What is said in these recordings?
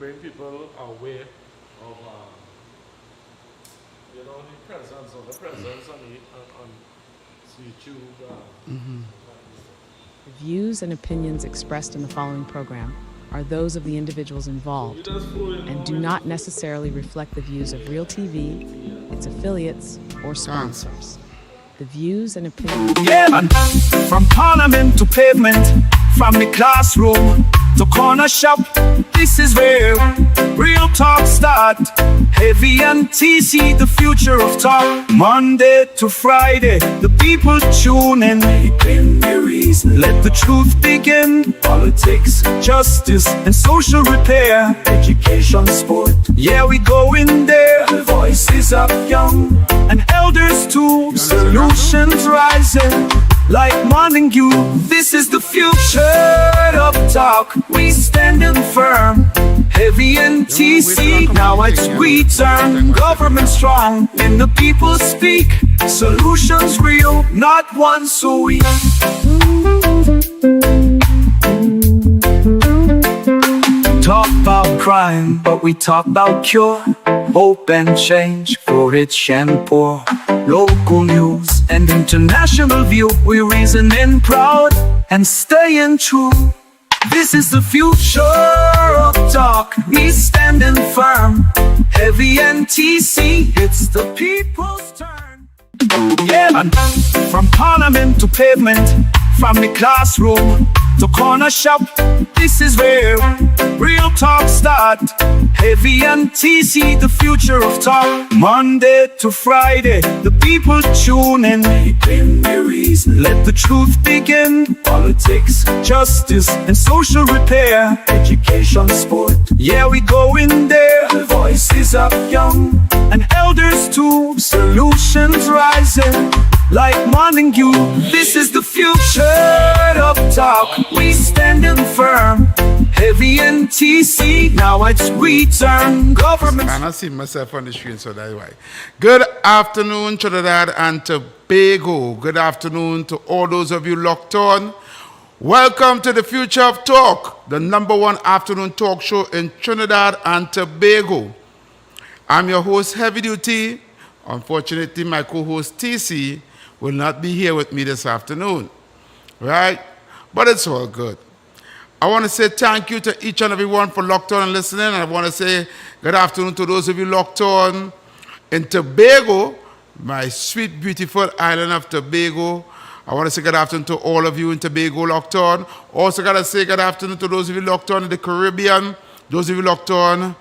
bring people aware of the presence on YouTube. The views and opinions expressed in the following program are those of the individuals involved and do not necessarily reflect the views of Real TV, its affiliates, or sponsors. The views and opinions... Yeah, man. From parliament to pavement, from the classroom to corner shop, this is where real talk start. Heavy and TC, the future of talk. Monday to Friday, the people tune in. Let the truth begin. Politics, justice, and social repair. Education, sport. Yeah, we go in there. The voices up young and elders too. Solutions rising like morning dew. This is the future of talk. We standing firm. Heavy and TC, now it's we turn. Government strong, and the people speak. Solutions real, not one so weak. Talk about crime, but we talk about cure. Hope and change for rich and poor. Local news and international view. We reasoning proud and staying true. This is the future of talk. We standing firm. Heavy and TC, it's the people's turn. Yeah, man. From parliament to pavement, from the classroom to corner shop, this is where real talk start. Heavy and TC, the future of talk. Monday to Friday, the people tune in. Let the truth begin. Politics, justice, and social repair. Education, sport. Yeah, we go in there. The voices up young and elders too. Solutions rising like morning dew. This is the future of talk. We standing firm. Heavy and TC, now it's we turn. Government. Man, I see myself on the screen, so that's why. Good afternoon, Trinidad and Tobago. Good afternoon to all those of you locked on. Welcome to the Future of Talk, the #1 afternoon talk show in Trinidad and Tobago. I'm your host, Heavy Duty. Unfortunately, my co-host, TC, will not be here with me this afternoon, right? But it's all good. I want to say thank you to each and every one for locked on and listening. And I want to say good afternoon to those of you locked on in Tobago, my sweet, beautiful island of Tobago. I want to say good afternoon to all of you in Tobago locked on. Also got to say good afternoon to those of you locked on in the Caribbean, those of you locked on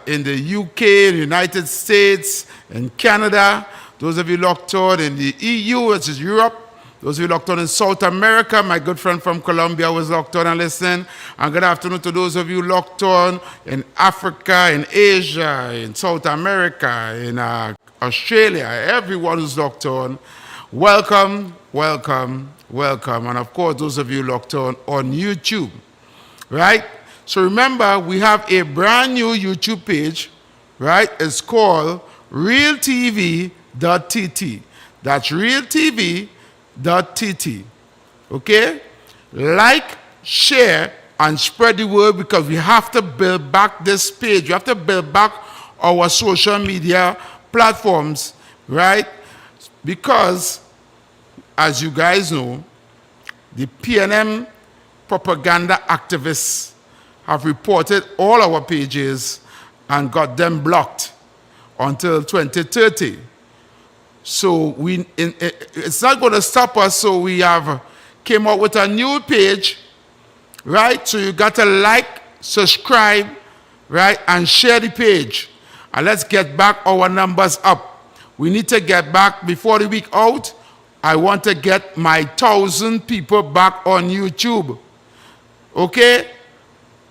in the UK, in the United States, in Canada, those of you locked on in the EU, which is Europe. Those of you locked on in South America, my good friend from Colombia was locked on and listening. And good afternoon to those of you locked on in Africa, in Asia, in South America, in Australia, everyone who's locked on. Welcome, welcome, welcome. And of course, those of you locked on YouTube, right? So remember, we have a brand new YouTube page, right? It's called realtv.tt. That's realtv.tt. Okay? Like, share, and spread the word because we have to build back this page. We have to build back our social media platforms, right? Because, as you guys know, the PNM propaganda activists have reported all our pages and got them blocked until 2030. So it's not going to stop us, so we have came up with a new page, right? So you got to like, subscribe, right, and share the page. And let's get back our numbers up. We need to get back, before the week out, I want to get my 1,000 people back on YouTube. Okay?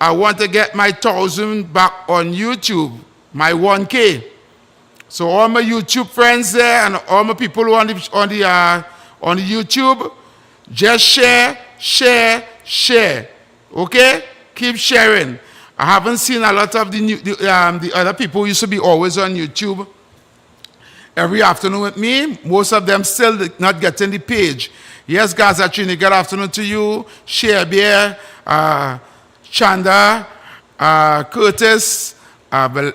I want to get my 1,000 back on YouTube, my 1K. So all my YouTube friends there and all my people who on the YouTube, just share. Okay? Keep sharing. I haven't seen a lot of the other people who used to be always on YouTube every afternoon with me. Most of them still not getting the page. Yes, guys, actually, good afternoon to you. Share Beer, Chanda, Curtis, Bali,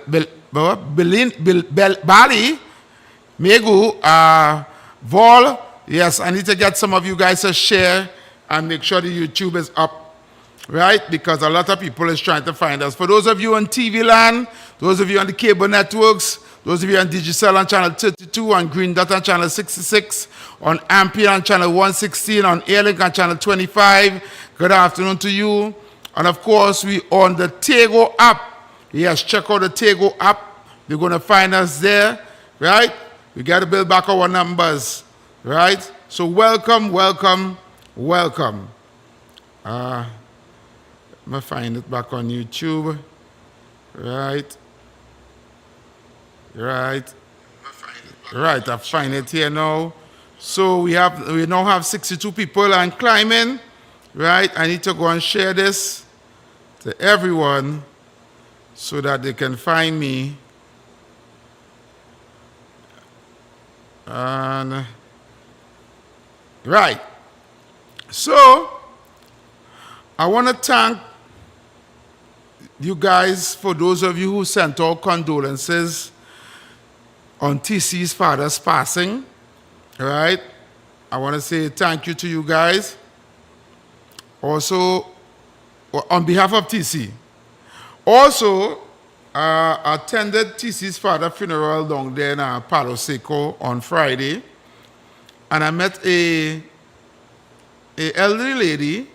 Megu, Vol. Yes, I need to get some of you guys to share and make sure the YouTube is up, right? Because a lot of people is trying to find us. For those of you on TV land, those of you on the cable networks, those of you on Digicel on channel 32, on Green Dot on channel 66, on Ampere on channel 116, on Airlink on channel 25, good afternoon to you. And of course, we on the Tego app. Yes, check out the Tego app. You're going to find us there, right? We got to build back our numbers, right? So welcome, welcome, welcome. I'm going to find it back on YouTube, right? Right. Right, I find it here now. So we now have 62 people and climbing, right? I need to go and share this to everyone so that they can find me. And right. So I want to thank you guys for those of you who sent out condolences on TC's father's passing, right? I want to say thank you to you guys. Also, on behalf of TC. Also, I attended TC's father's funeral down there in Palo Seco on Friday, and I met a elderly lady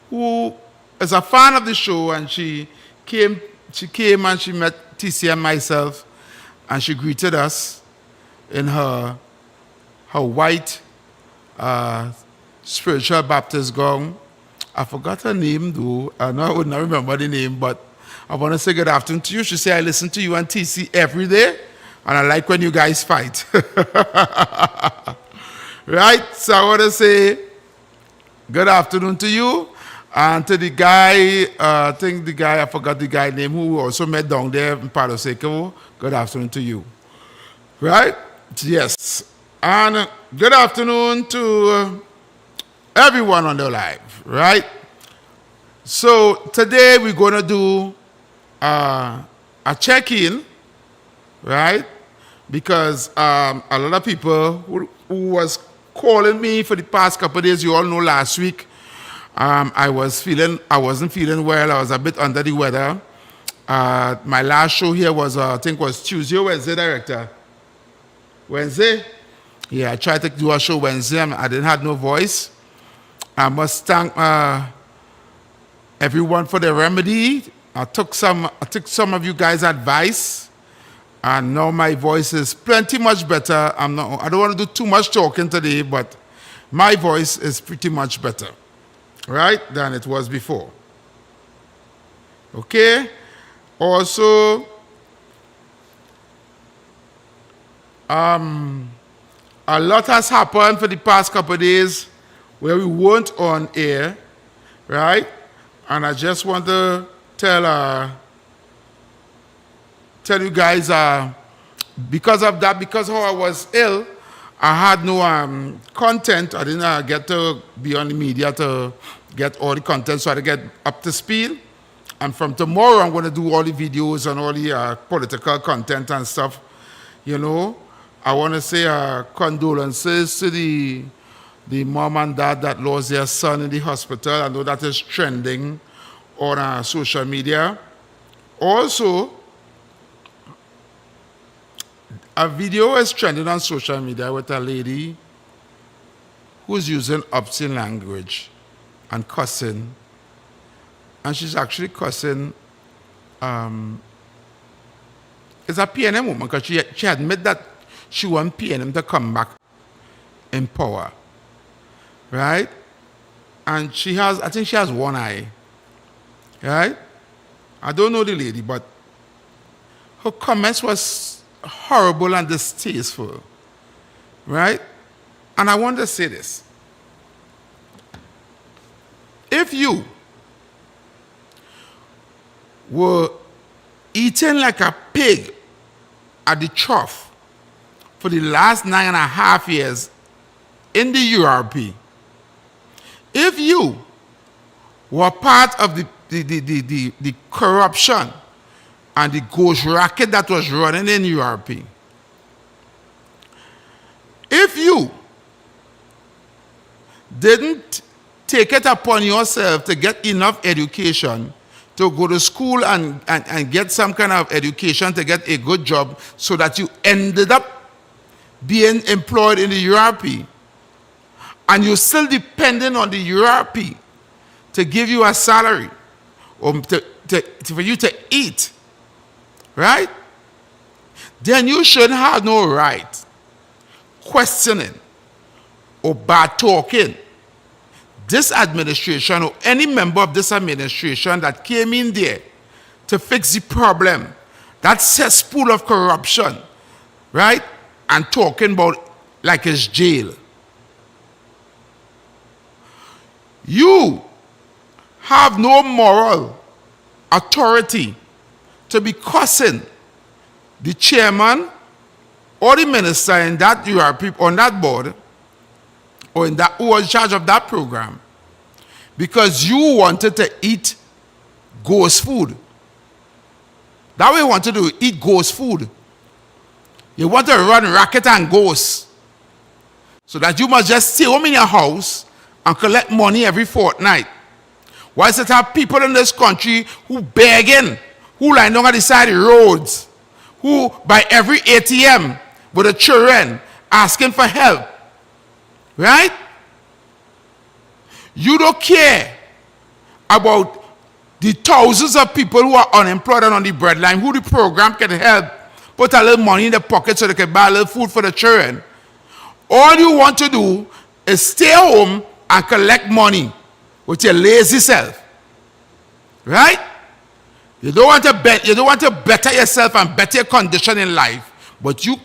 who is a fan of the show, and she came and she met TC and myself, and she greeted us in her white spiritual Baptist gown. I forgot her name though. I know I would not remember the name, but I want to say good afternoon to you. She said, I listen to you on TC every day, and I like when you guys fight. Right? So I want to say good afternoon to you. And to the guy, I forgot the guy name, who also met down there in Palo Seco. Good afternoon to you. Right? Yes. And good afternoon to everyone on the live. Right? So today we're going to do a check-in. Right? Because a lot of people who was calling me for the past couple of days, you all know last week, I wasn't feeling well. I was a bit under the weather. My last show here was, I think was Tuesday or Wednesday, Director? Wednesday? Yeah, I tried to do a show Wednesday. I didn't have no voice. I must thank everyone for the remedy. I took some of you guys' advice, and now my voice is plenty much better. I don't want to do too much talking today, but my voice is pretty much better, right, than it was before. Okay? Also, a lot has happened for the past couple of days where we weren't on air, right? And I just want to tell you guys, because of that, because how I was ill, I had no content. I didn't get to be on the media to get all the content, so I had to get up to speed. And from tomorrow, I'm going to do all the videos and all the political content and stuff. You know, I want to say condolences to the mom and dad that lost their son in the hospital. I know that is trending on social media. Also, a video is trending on social media with a lady who's using obscene language and cussing. And she's actually cussing. It's a PNM woman, because she admitted that she wants PNM to come back in power. Right? And I think she has one eye. Right? I don't know the lady, but her comments was horrible and distasteful. Right? And I want to say this. If you were eating like a pig at the trough for the last 9.5 years in the URP, if you were part of the the corruption and the ghost racket that was running in URP. If you didn't take it upon yourself to get enough education to go to school and get some kind of education to get a good job so that you ended up being employed in the URP, and you're still depending on the URP to give you a salary or for you to eat, right? Then you shouldn't have no right questioning or bad talking this administration or any member of this administration that came in there to fix the problem, that cesspool of corruption, right? And talking about like it's jail. You have no moral authority to be cussing the chairman or the minister in that URP on that board or in that who was in charge of that program because you wanted to eat ghost food. That way you want to do, eat ghost food. You want to run racket and ghosts so that you must just stay home in your house and collect money every fortnight. Why is it have people in this country who begging, who lying down at the side of the roads, who by every ATM with the children asking for help, right? You don't care about the thousands of people who are unemployed and on the breadline, who the program can help put a little money in the pocket so they can buy a little food for the children. All you want to do is stay home and collect money with your lazy self, right? You don't want to better yourself and better your condition in life, but you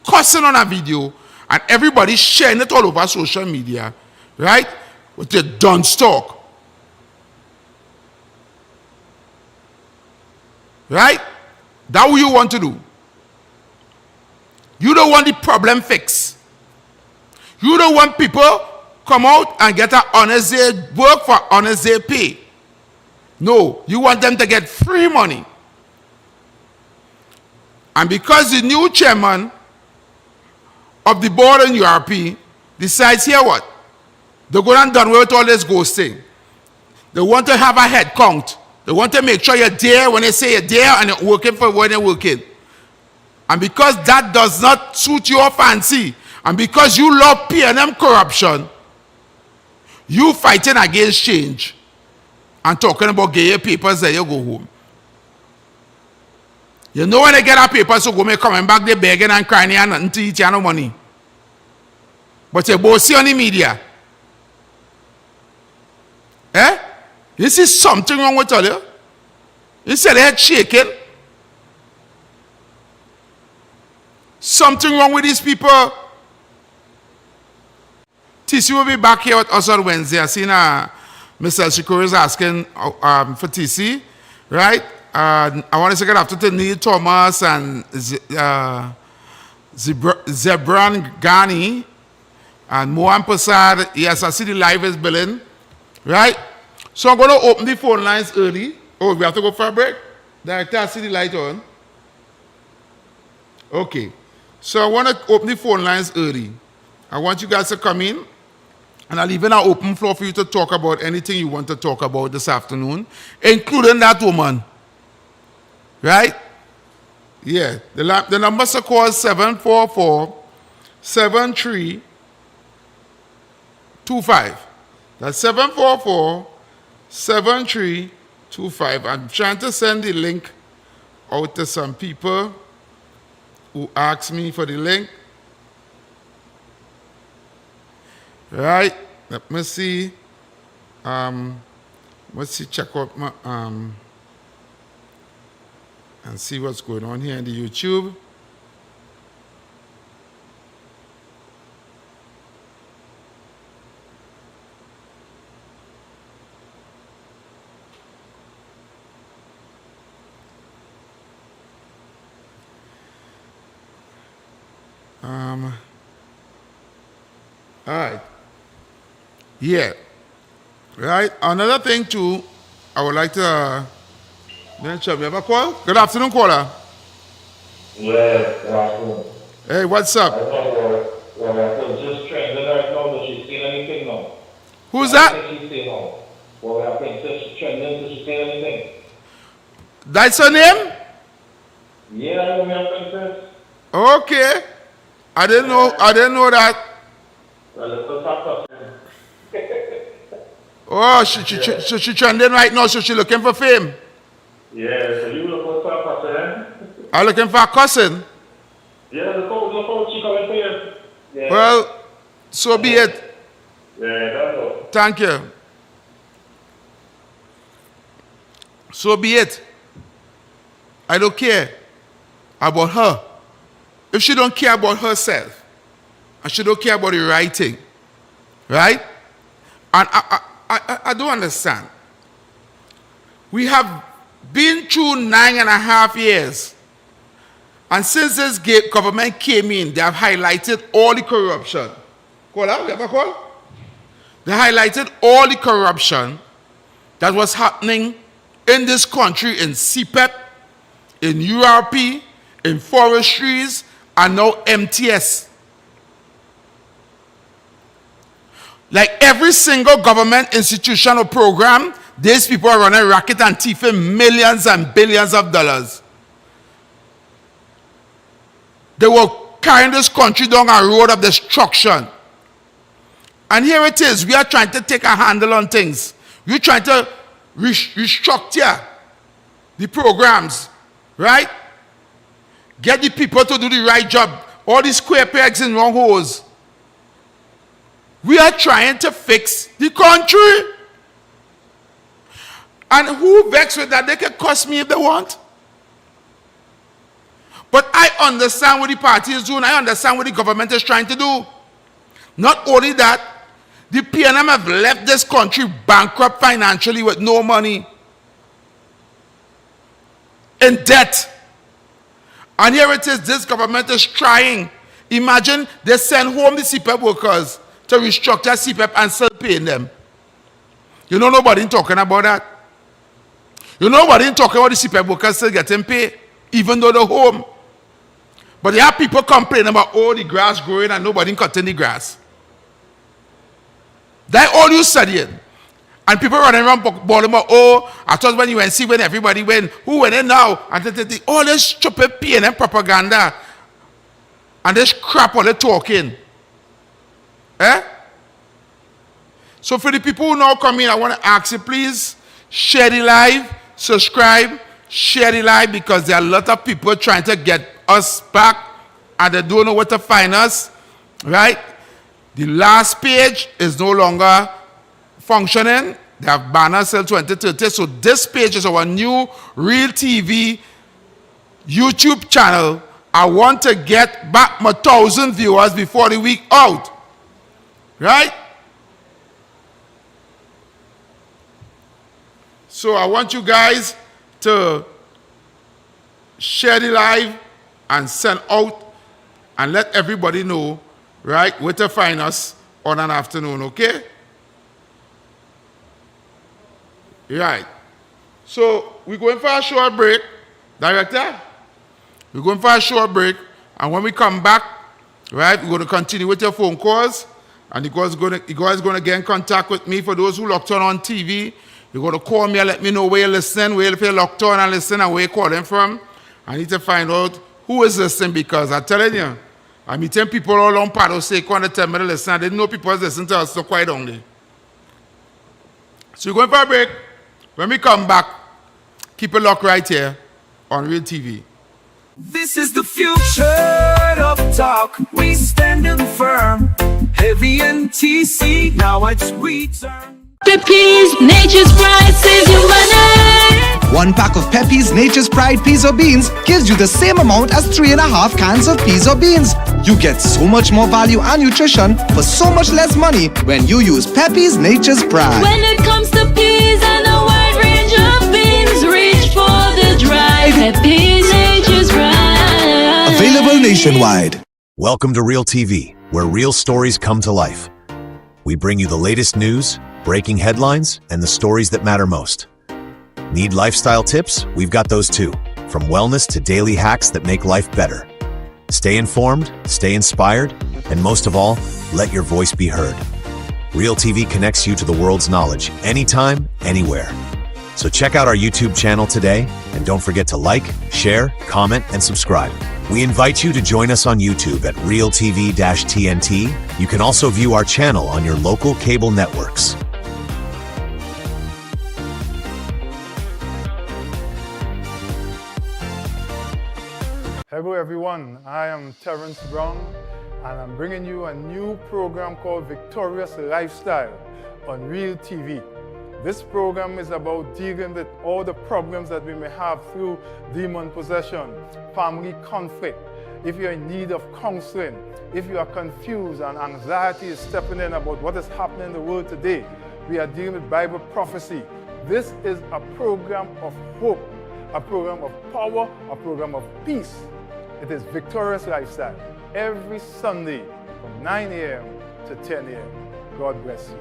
cussing on a video and everybody sharing it all over social media, right? With your dunce talk, right? That's what you want to do. You don't want the problem fixed. You don't want people come out and get an honest day work for honest day pay. No, you want them to get free money. And because the new chairman of the board in URP decides here what? They're going and done with all this ghosting. They want to have a head count. They want to make sure you're there when they say you're there and you're working for when you're working. And because that does not suit your fancy, and because you love P&M corruption, you fighting against change and talking about get your papers that you go home. You know when they get our papers, so go me coming back, they begging and crying and nothing to eat, you no money. But you both see on the media. Eh? You see something wrong with all you? You see the head shaking? Something wrong with these people. TC will be back here with us on Wednesday. I seen Mr. Shikori is asking for TC, right? I want to say good afternoon to Neil Thomas and Zebran Ghani and Mohan Prasad. Yes, I see the live is billing, right? So I'm going to open the phone lines early. Oh, we have to go for a break? Director, I see the light on. Okay. So I want to open the phone lines early. I want you guys to come in, and I'll leave an open floor for you to talk about anything you want to talk about this afternoon, including that woman. Right? Yeah. The numbers are called 744-7325. That's 744-7325. I'm trying to send the link out to some people who asked me for the link. Right? Let me see. Let's see, check out my and see what's going on here in the YouTube. All right. Yeah. Right. Another thing too, I would like to mention, we have a call? Good afternoon, caller. Yeah, good afternoon. Hey, what's up? I know well, just trending right now, but she's seen anything now. Who's I that? think she's seen now. Well, I think she's trending, did she say anything? That's her name? Yeah, I know we have princess. Okay. I didn't know that. Well, let's go talk to her. Oh, she trending right now, so she looking for fame. Yeah, so you look for talk to her. I'm looking for a cousin. Yeah, look how she coming for you. Yeah. Well, so be it. Yeah, that's all. Thank you. So be it. I don't care about her. If she don't care about herself, and she don't care about the right thing, right? And I don't understand. We have been through 9.5 years, and since this government came in, they have highlighted all the corruption. Call, we have a call? They highlighted all the corruption that was happening in this country in CPEP, in URP, in forestries, and now MTS. Like every single government institution or program, these people are running racket and thieving millions and billions of dollars. They were carrying this country down a road of destruction. And here it is, we are trying to take a handle on things. We're trying to restructure the programs, right? Get the people to do the right job. All these square pegs in wrong holes. We are trying to fix the country. And who vexed with that? They can cuss me if they want. But I understand what the party is doing. I understand what the government is trying to do. Not only that, the PNM have left this country bankrupt financially with no money. In debt. And here it is, this government is trying. Imagine they send home the CPEP workers to restructure CPEP and still paying them. You know nobody talking about that. You know nobody talking about the CPEP workers still getting paid, even though they're home. But there are people complaining about, oh, the grass growing and nobody cutting the grass. That's all you studying. And people running around Baltimore, oh, I thought when you went, see when everybody went, who went in now? And all this stupid PNM propaganda. And this crap all they talking. Eh? So for the people who now come in, I want to ask you, please, share the live, subscribe, share the live, because there are a lot of people trying to get us back, and they don't know where to find us, right? The last page is no longer functioning. They have banners till 2030. So this page is our new Real TV YouTube channel. I want to get back my 1,000 viewers before the week out. Right? So I want you guys to share the live and send out and let everybody know, right, where to find us on an afternoon, okay? Right. So we're going for a short break. Director? We're going for a short break. And when we come back, right, we're going to continue with your phone calls. And you guys are going to get in contact with me. For those who locked on TV, you're going to call me and let me know where you're listening, where you're locked on and listening, and where you're calling from. I need to find out who is listening, because I'm telling you, I'm meeting people all along Pado say, want to tell me to listen. I didn't know people was listening to us so quite only. So we're going for a break. When we come back, keep it locked right here on Real TV. This is the future of talk. We standing firm. Heavy and TC, now it's return. Pepe's Nature's Pride saves you money. 1 pack of Pepe's Nature's Pride peas or beans gives you the same amount as 3.5 cans of peas or beans. You get so much more value and nutrition for so much less money when you use Pepe's Nature's Pride. When it comes to peas and a wide range of beans, reach for the dry Pepe's Nature's Pride. Available nationwide. Welcome to Real TV, where real stories come to life. We bring you the latest news, breaking headlines, and the stories that matter most. Need lifestyle tips? We've got those too. From wellness to daily hacks that make life better. Stay informed, stay inspired, and most of all, let your voice be heard. Real TV connects you to the world's knowledge anytime, anywhere. So check out our YouTube channel today, and don't forget to like, share, comment, and subscribe. We invite you to join us on YouTube at RealTV-TNT. You can also view our channel on your local cable networks. Hello everyone, I am Terrence Brown and I'm bringing you a new program called Victorious Lifestyle on Real TV. This program is about dealing with all the problems that we may have through demon possession, family conflict. If you're in need of counseling, if you are confused and anxiety is stepping in about what is happening in the world today, we are dealing with Bible prophecy. This is a program of hope, a program of power, a program of peace. It is Victorious Lifestyle every Sunday from 9 a.m. to 10 a.m. God bless you.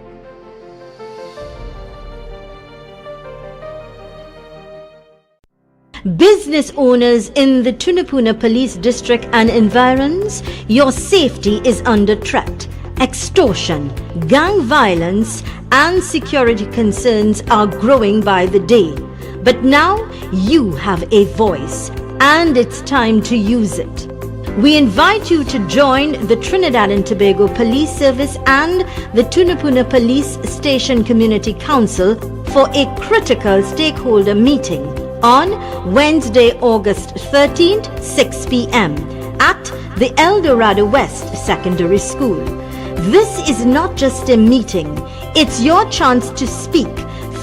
Business owners in the Tunapuna Police District and environs, your safety is under threat. Extortion, gang violence, and security concerns are growing by the day. But now you have a voice, and it's time to use it. We invite you to join the Trinidad and Tobago Police Service and the Tunapuna Police Station Community Council for a critical stakeholder meeting on Wednesday, August 13th, 6 p.m. at the El Dorado West Secondary School. This is not just a meeting, it's your chance to speak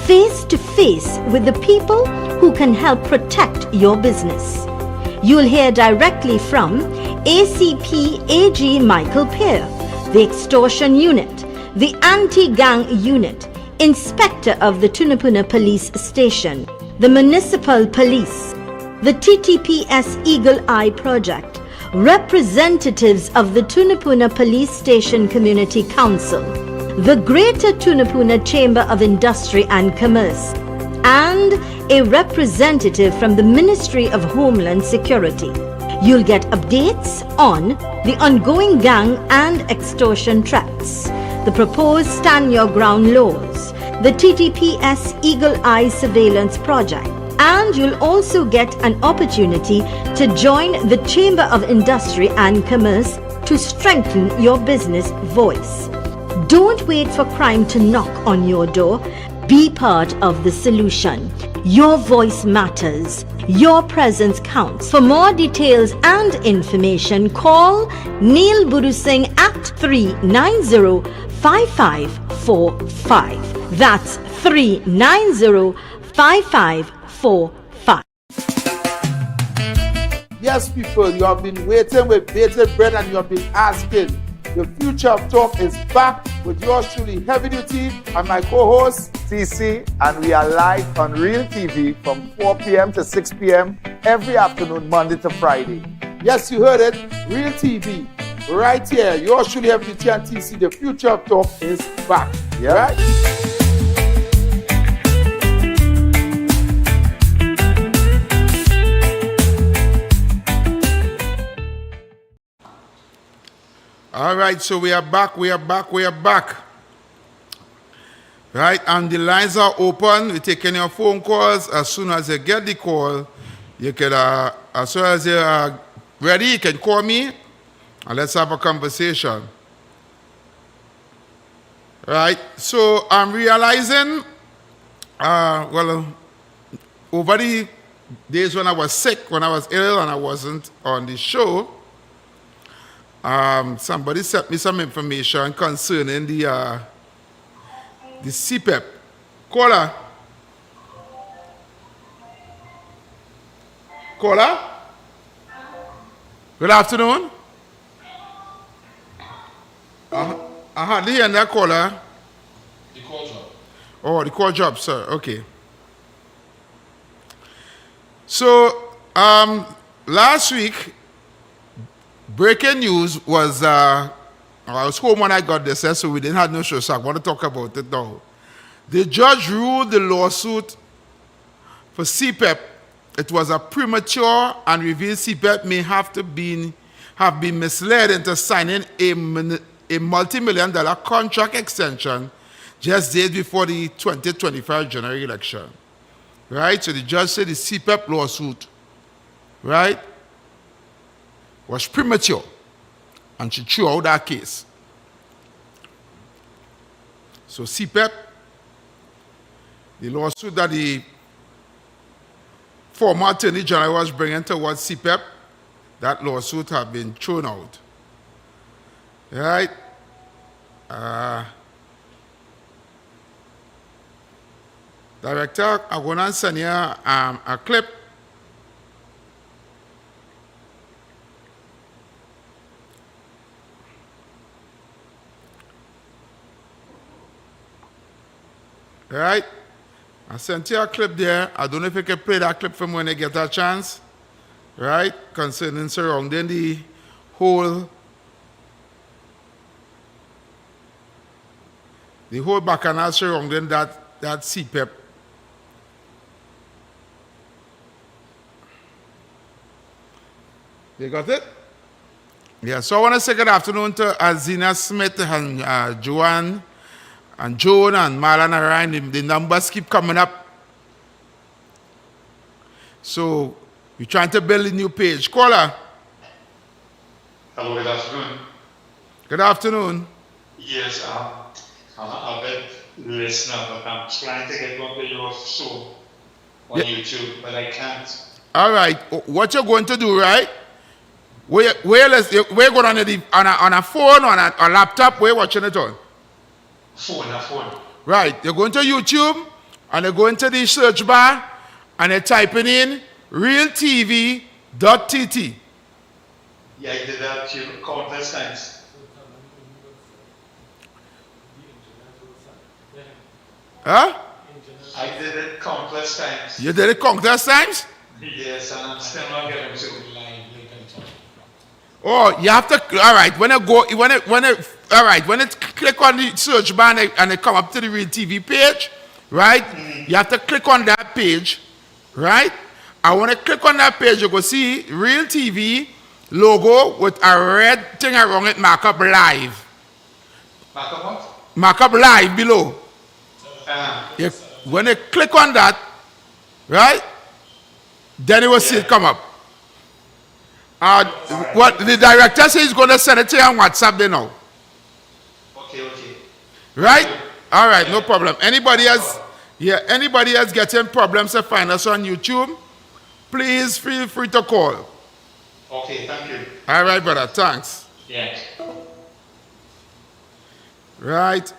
face to face with the people who can help protect your business. You'll hear directly from ACP AG Michael Pear, the Extortion Unit, the Anti-Gang Unit, Inspector of the Tunapuna Police Station, the Municipal Police, the TTPS Eagle Eye Project, representatives of the Tunapuna Police Station Community Council, the Greater Tunapuna Chamber of Industry and Commerce, and a representative from the Ministry of Homeland Security. You'll get updates on the ongoing gang and extortion threats, the proposed Stand Your Ground laws, the TTPS Eagle Eye Surveillance Project, and you'll also get an opportunity to join the Chamber of Industry and Commerce to strengthen your business voice. Don't wait for crime to knock on your door. Be part of the solution. Your voice matters. Your presence counts. For more details and information, call Neil Buru Singh at 390-5545. That's 390-5545. Yes, people, you have been waiting with bated breath and you have been asking. The Future of Talk is back with yours truly, Heavy Duty, and my co-host, TC, and we are live on Real TV from 4 p.m. to 6 p.m. every afternoon, Monday to Friday. Yes, you heard it, Real TV, right here. Yours truly, Heavy Duty and TC. The Future of Talk is back. Yeah. Right? All right, so we are back. Right, and the lines are open. We're taking your phone calls. As soon as you get the call, you can, as soon as you're ready, you can call me and let's have a conversation. Right, so I'm realizing, over the days when I was sick, when I was ill and I wasn't on the show, somebody sent me some information concerning the CPEP. Caller? Good afternoon. I hardly hear that caller. The call job. Oh, the call job, sir. Okay. So, last week, breaking news was, I was home when I got this, so we didn't have no show, so I want to talk about it now. The judge ruled the lawsuit for CPEP, it was a premature and revealed CPEP may have been misled into signing a multi-million dollar contract extension just days before the 2025 general election. Right? So the judge said the CPEP lawsuit, right, was premature, and she threw out that case. So CPEP, the lawsuit that the former Attorney General was bringing towards CPEP, that lawsuit has been thrown out. Right? Director, I'm going to send you a clip. Right? I sent you a clip there. I don't know if you can play that clip for me when I get a chance. Right? Concerning surrounding the whole bacchanal surrounding that CPEP. You got it? Yeah, so I want to say good afternoon to Azina Smith and Joanne and Joan and Marlon and Ryan. The numbers keep coming up. So we're trying to build a new page. Caller. Hello, good afternoon. Good afternoon. Yes, I'm a bit listener, but I'm trying to get onto your show on YouTube, but I can't. All right. What you're going to do, right? We're going on a phone, on a laptop. Where you watching it on? Phone. Right. You're going to YouTube, and you're going to the search bar, and you're typing in realtv.tt. Yeah, I did that countless times. Huh? I did it countless times. You did it countless times? Yes, and I'm still not getting to it. Oh, you have to. All right. When it click on the search bar and it come up to the Real TV page, right? You have to click on that page, right? And when I click on that page, you go see Real TV logo with a red thing around it, markup live. Markup what? Markup live below. When you click on that, right? Then you will see it come up. What the director says he's going to send it to you on WhatsApp there now. Okay. Right? All right, no problem. Anybody else getting problems to find us on YouTube, please feel free to call. Okay, thank you. All right, brother. Thanks. Yeah. Right.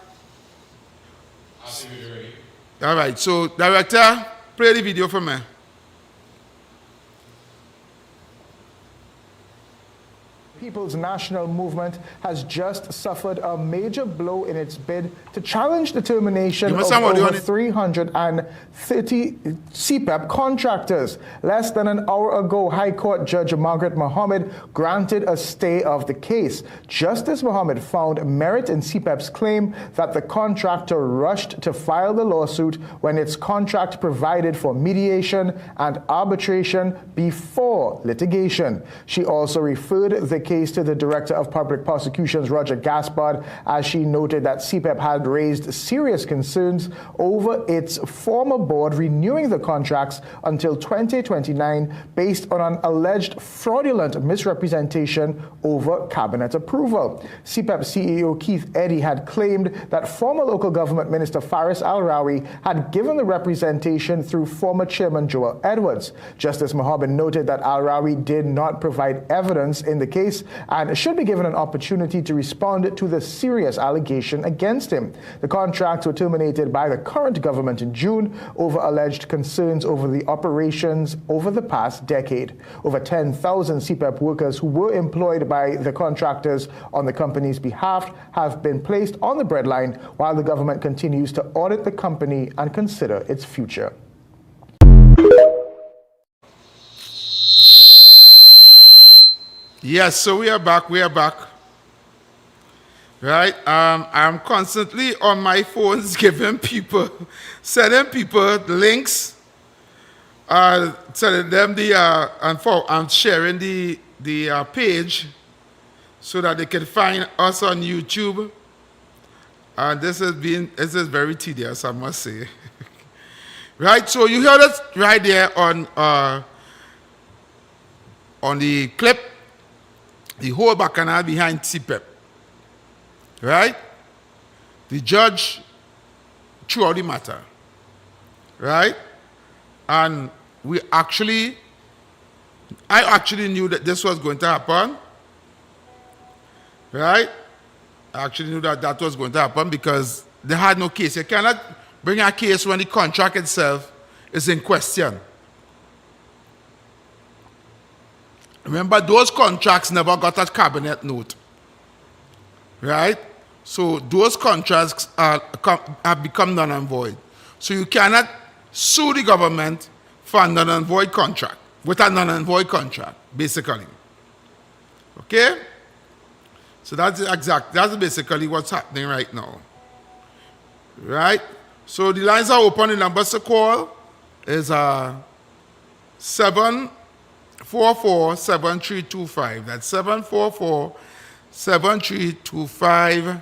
All right, so director, play the video for me. People's National Movement has just suffered a major blow in its bid to challenge the termination of over 330 CPEP contractors. Less than an hour ago, High Court Judge Margaret Mohammed granted a stay of the case. Justice Mohammed found merit in CPEP's claim that the contractor rushed to file the lawsuit when its contract provided for mediation and arbitration before litigation. She also referred the case to the Director of Public Prosecutions, Roger Gaspard, as she noted that CPEP had raised serious concerns over its former board renewing the contracts until 2029 based on an alleged fraudulent misrepresentation over cabinet approval. CPEP CEO Keith Eddy had claimed that former local government minister Faris Al-Rawi had given the representation through former chairman Joel Edwards. Justice Mohammed noted that Al-Rawi did not provide evidence in the case and should be given an opportunity to respond to the serious allegation against him. The contracts were terminated by the current government in June over alleged concerns over the operations over the past decade. Over 10,000 CPEP workers who were employed by the contractors on the company's behalf have been placed on the breadline while the government continues to audit the company and consider its future. Yes, so we are back. Right? I'm constantly on my phones sending people links telling them I'm sharing the page so that they can find us on YouTube. And this is very tedious, I must say. Right, so you heard it right there on the clip, the whole bacchanal behind CPEP. Right? The judge threw out the matter. Right? And I actually knew that this was going to happen. Right? I actually knew that was going to happen because they had no case. You cannot bring a case when the contract itself is in question. Remember, those contracts never got a cabinet note. Right? So those contracts have become null and void. So you cannot sue the government for a null and void contract, with a null and void contract, basically. Okay? So that's basically what's happening right now. Right? So the lines are open. The numbers to call is 744-7325. That's 744-7325.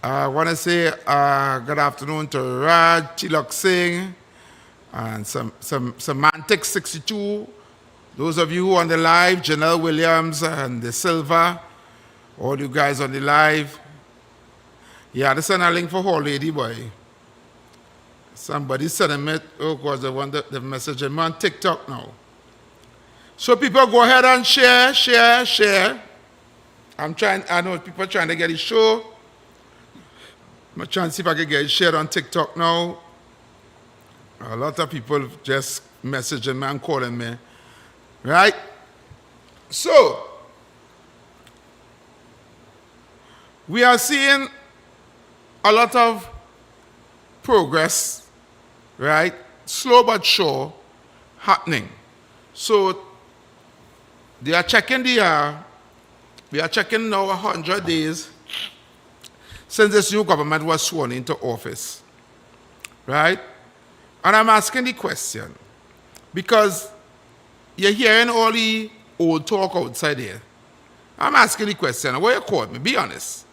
I want to say good afternoon to Raj, Tilak Singh, and some Semantic 62. Those of you who are on the live, Janelle Williams and De Silva, all you guys on the live. Yeah, this is a link for Hall Lady Boy. Somebody sent me, oh God, the one that messaging me on TikTok now. So people go ahead and share. I know people are trying to get it show. I'm trying to see if I can get it shared on TikTok now. A lot of people just messaging me and calling me. Right? So, we are seeing a lot of progress, right? Slow but sure, happening. So, we are checking now 100 days since this new government was sworn into office, right? And I'm asking the question, because you're hearing all the old talk outside here. I'm asking the question, what you call me? Be honest.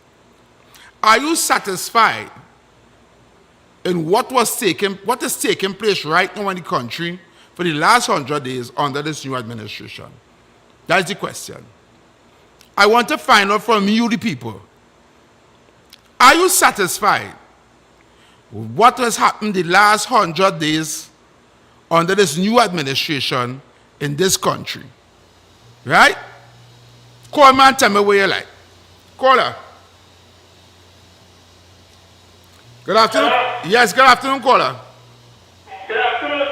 Are you satisfied in what is taking place right now in the country for the last 100 days under this new administration? That's the question. I want to find out from you, the people. Are you satisfied with what has happened the last 100 days under this new administration in this country? Right? Call me and tell me where you like. Caller. Good afternoon. Hello? Yes, good afternoon, caller. Good afternoon.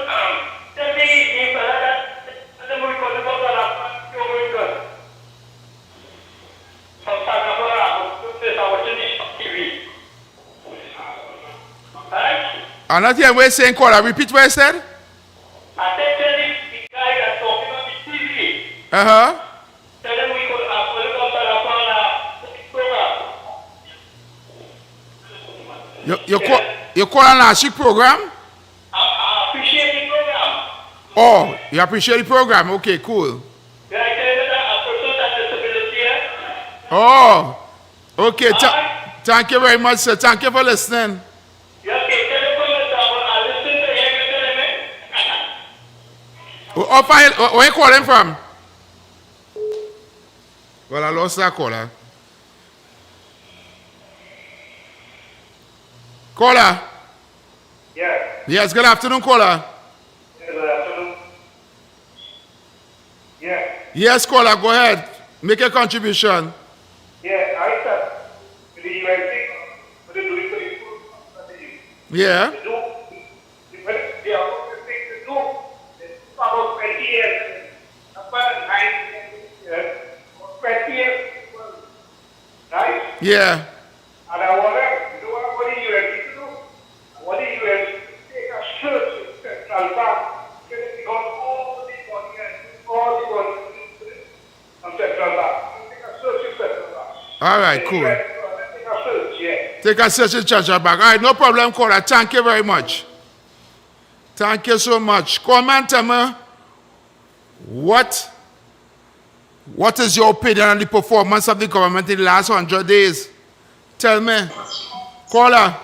I'm not hearing what you're saying, caller. Repeat what you said. I said, tell the guy that's talking on the TV. Uh-huh. Tell him we could program. You call an Ashik program? I appreciate the program. Oh, you appreciate the program? Okay, cool. Yeah, I tell you that a person with disability. Oh, okay. Thank you very much, sir. Thank you for listening. Where are you calling from? Well, I lost that caller. Caller? Yeah. Yes, good afternoon, caller. Yeah, good afternoon. Yeah. Yes, caller, go ahead. Make a contribution. Yeah, I start with the UIC. Yeah. About 20 years. About 20 years. Right? Yeah. And I wonder, what do you have to do? What do you have to take a search in Central Bank? Because all the money from Central Bank. Take a search in Central Bank. All right, cool. Take a search, yeah. Take a search in Central Bank. All right, no problem, caller. Thank you very much. Thank you so much. Coleman, tell me, what is your opinion on the performance of the government in the last 100 days? Tell me. Caller.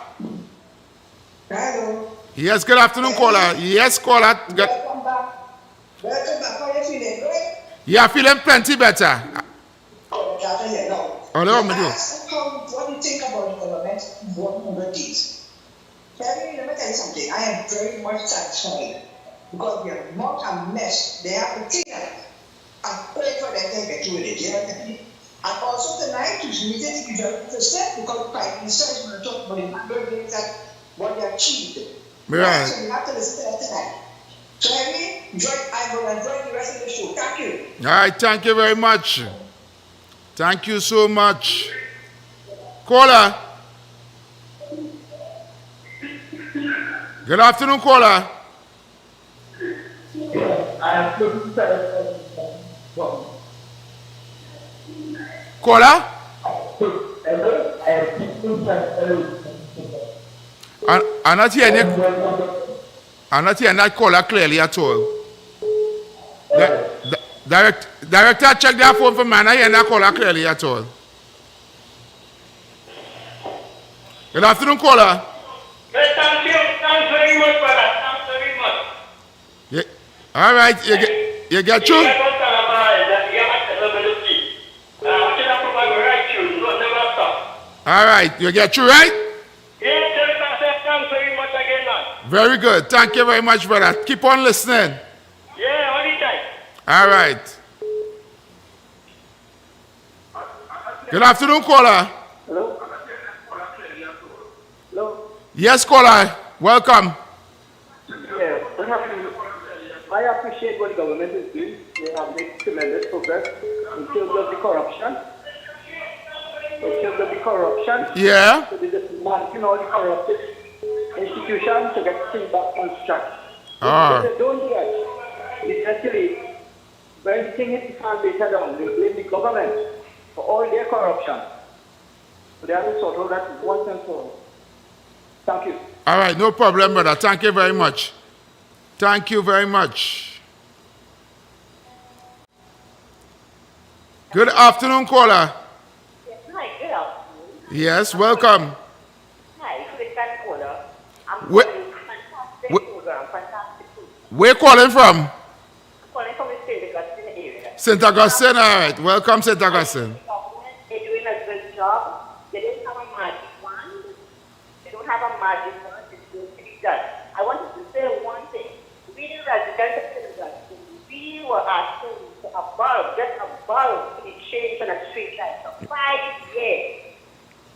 Hello. Yes, good afternoon, caller. Yes, caller. Welcome back. Welcome back. How are you feeling? Good? Yeah, feeling plenty better. Oh, glad to hear now. Hello, You asked what do you think about the government in 100 days? Let me tell you something. I am very much satisfied because we are not a mess. They have to clean up and pray for them to get through it. You know what I mean? And also tonight, you should immediately be very interested because the Prime Minister is going to talk about the 100 days that what they achieved. Right. So you have to listen to that tonight. So I will enjoy the rest of the show. Thank you. All right, thank you very much. Thank you so much. Caller. Good afternoon, caller. Caller? I'm not hearing that caller clearly at all. Director, check their phone for me. I'm not hearing that caller clearly at all. Good afternoon, caller. Thank you. Thanks very much, brother. Thanks very much. Yeah. All right, you get through? All right, you get through, right? Thanks very much again, man. Very good. Thank you very much, brother. Keep on listening. Yeah, all the time. All right. Good afternoon, caller. Hello? Hello? Yes, caller. Welcome. Yeah, I appreciate what the government is doing. They have made tremendous progress in terms of the corruption. Yeah. So they just marking all the corrupted institutions to get things back on track. If they don't do that, essentially, when the thing hits the fan base down, they blame the government for all their corruption. So they have to sort out that once and for all. Thank you. All right, no problem, brother. Thank you very much. Thank you very much. Good afternoon, caller. Yes, hi, good afternoon. Yes, welcome. Hi, first-time caller. I'm Where- calling fantastic program, fantastic program. Where you calling from? I'm calling from the St. Augustine area. St. Augustine, all right. Welcome, St. Augustine. They're doing a good job. They didn't have a magic wand. They don't have a magic wand. It's going to be done. I wanted to say one thing. We, the residents of St. Augustine, we were asking for a bulb, just a bulb to be changed on a street light for 5 years.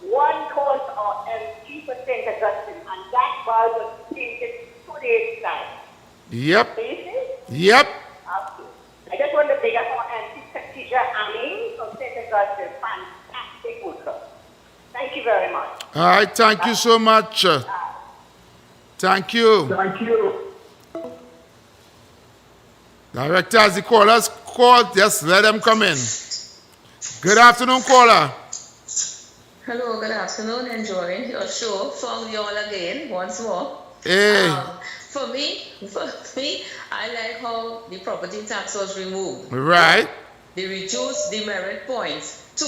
One calls our MP for St. Augustine, and that bulb was changed 2 days time. Yep. Do you see? Yep. Okay. I just want to big up our MP teacher Amin from St. Augustine. Fantastic worker. Thank you very much. All right, thank you so much. Thank you. Thank you. Director, as the callers call, just let them come in. Good afternoon, caller. Hello, good afternoon. Enjoying your show. Found you all again once more. Hey. For me, I like how the property tax was removed. Right. They reduced the merit points to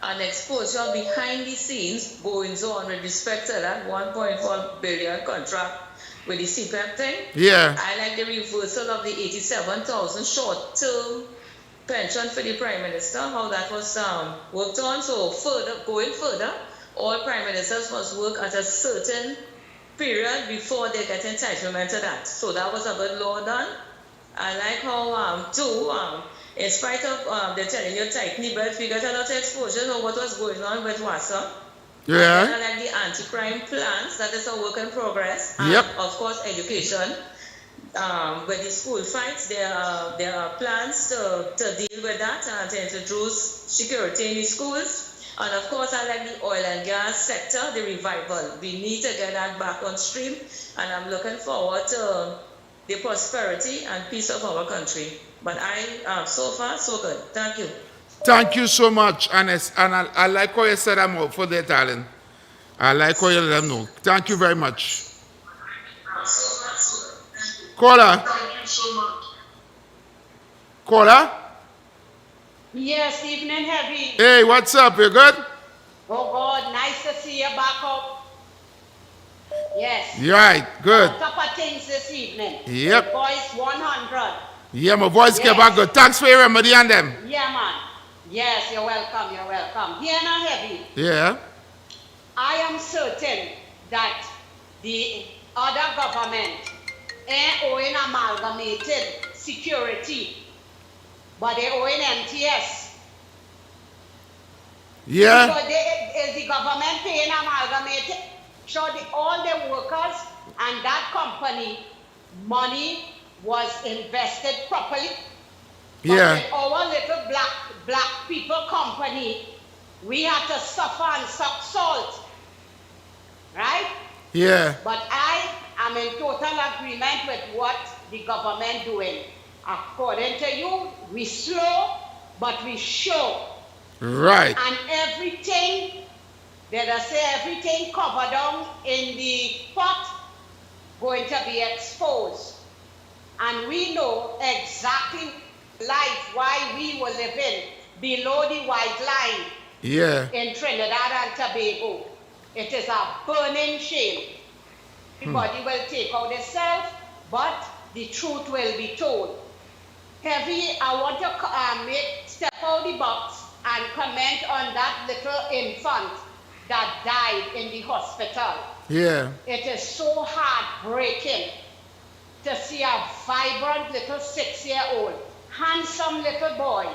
an exposure behind the scenes goings on with respect to that 1.4 billion contract with the CPEP thing. Yeah. I like the reversal of the 87,000 short-term pension for the Prime Minister, how that was worked on. So going further, all Prime Ministers must work at a certain period before they get entitlement to that. So that was a good law done. I like how, in spite of they're telling you tighten the belt, we got a lot of exposure to what was going on with WASA. Yeah. And I like the anti-crime plans, that is a work in progress. Yep. And of course, education. With the school fights, there are plans to deal with that and to introduce security in the schools. And of course, I like the oil and gas sector, the revival. We need to get that back on stream, and I'm looking forward to the prosperity and peace of our country. But so far, so good. Thank you. Thank you so much, and I like how you said I'm up for their talent. I like how you let them know. Thank you very much. Caller. Thank you so much. Caller. Yes, evening, Heavy. Hey, what's up? You good? Oh, God, nice to see you back up. Yes. Right, good. On top of things this evening. Yep. The voice 100. Yeah, my voice came back good. Thanks for your remedy on them. Yeah, man. Yes, you're welcome, you're welcome. Here now, Heavy. Yeah. I am certain that the other government ain't owing amalgamated security, but they owing MTS. Yeah. So is the government paying amalgamated? So all the workers and that company, money was invested properly. Yeah. But with our little black people company, we had to suffer and suck salt. Right? Yeah. But I am in total agreement with what the government doing. According to you, we slow, but we show. Right. And everything, let us say everything covered down in the pot, going to be exposed. And we know exactly life, why we were living below the white line. Yeah. In Trinidad and Tobago. It is a burning shame. Everybody will take out themselves, but the truth will be told. Heavy, I want to step out the box and comment on that little infant that died in the hospital. Yeah. It is so heartbreaking to see a vibrant little 6-year-old, handsome little boy,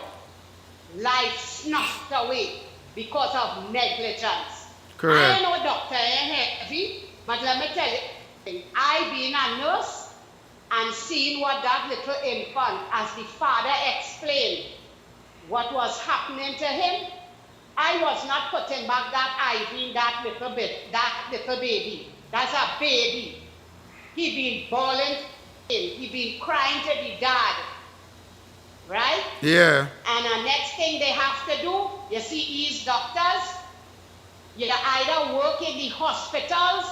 life snuffed away because of negligence. Correct. I ain't no doctor, Heavy, but let me tell you, I being a nurse and seeing what that little infant, as the father explained, what was happening to him, I was not putting back that IV in that little baby. That's a baby. He been bawling, he been crying to the dad. Right? Yeah. And the next thing they have to do, you see, these doctors, you either work in the hospitals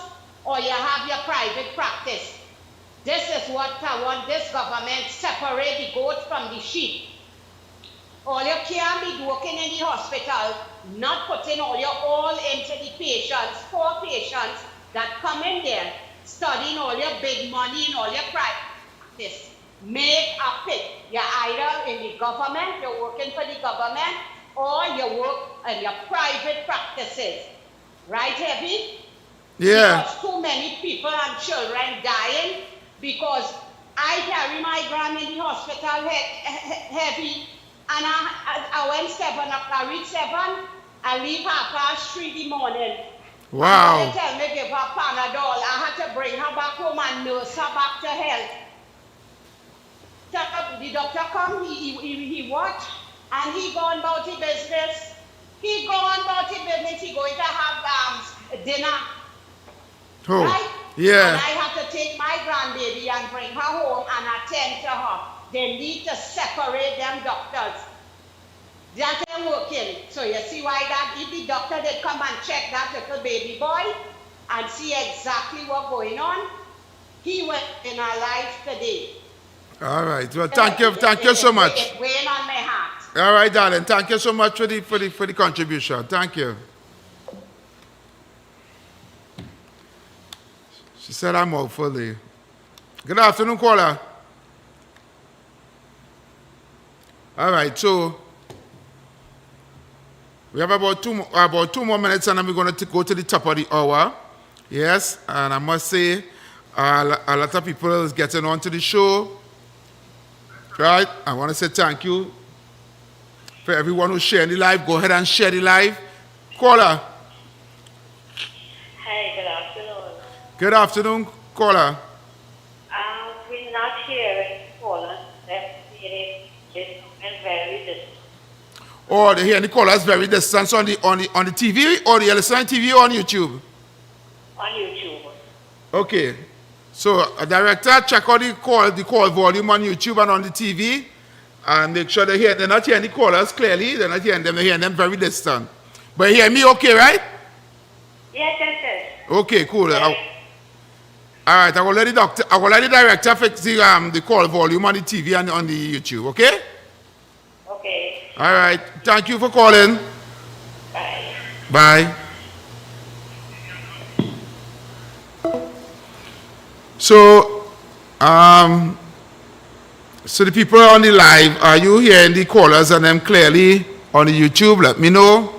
or you have your private practice. This is what I want this government separate the goat from the sheep. All you can't be working in the hospital, not putting all into the patients, poor patients that come in there, studying all your big money and all your private practice. Make a pick. You're either in the government, you're working for the government, or you work in your private practices. Right, Heavy? Yeah. Because too many people and children dying because I carry my grand in the hospital Heavy, and I went 7 o'clock, I reached 7, I leave 3:30 in the morning. Wow. And they tell me give her Panadol. I had to bring her back home and nurse her back to health. The doctor come, he watch, and he gone about his business. He gone about his business, he going to have dinner. Oh. Right? Yeah. And I have to take my grandbaby and bring her home and attend to her. They need to separate them doctors. That ain't working. So you see why that if the doctor did come and check that little baby boy and see exactly what's going on, he went in our life today. All right. Well, thank you so much. It's weighing on my heart. All right, darling. Thank you so much for the contribution. Thank you. She said I'm out fully. Good afternoon, caller. All right, so we have about two more minutes, and then we're going to go to the top of the hour. Yes, and I must say, a lot of people is getting onto the show. Right? I want to say thank you for everyone who's sharing the live. Go ahead and share the live. Caller. Hi, good afternoon. Good afternoon, caller. We're not hearing caller. Let's see it is very distant. Oh, they hear the callers very distant on the TV, or the listening TV or on YouTube? On YouTube. Okay. So, director, check out the call volume on YouTube and on the TV, and make sure they're not hearing the callers clearly. They're not hearing them. They're hearing them very distant. But you hear me okay, right? Yes, yes, yes. Okay, cool. Yes. All right, I will let the director fix the call volume on the TV and on the YouTube, okay? Okay. All right, thank you for calling. Bye. Bye. So, so the people on the live, are you hearing the callers and them clearly on the YouTube? Let me know.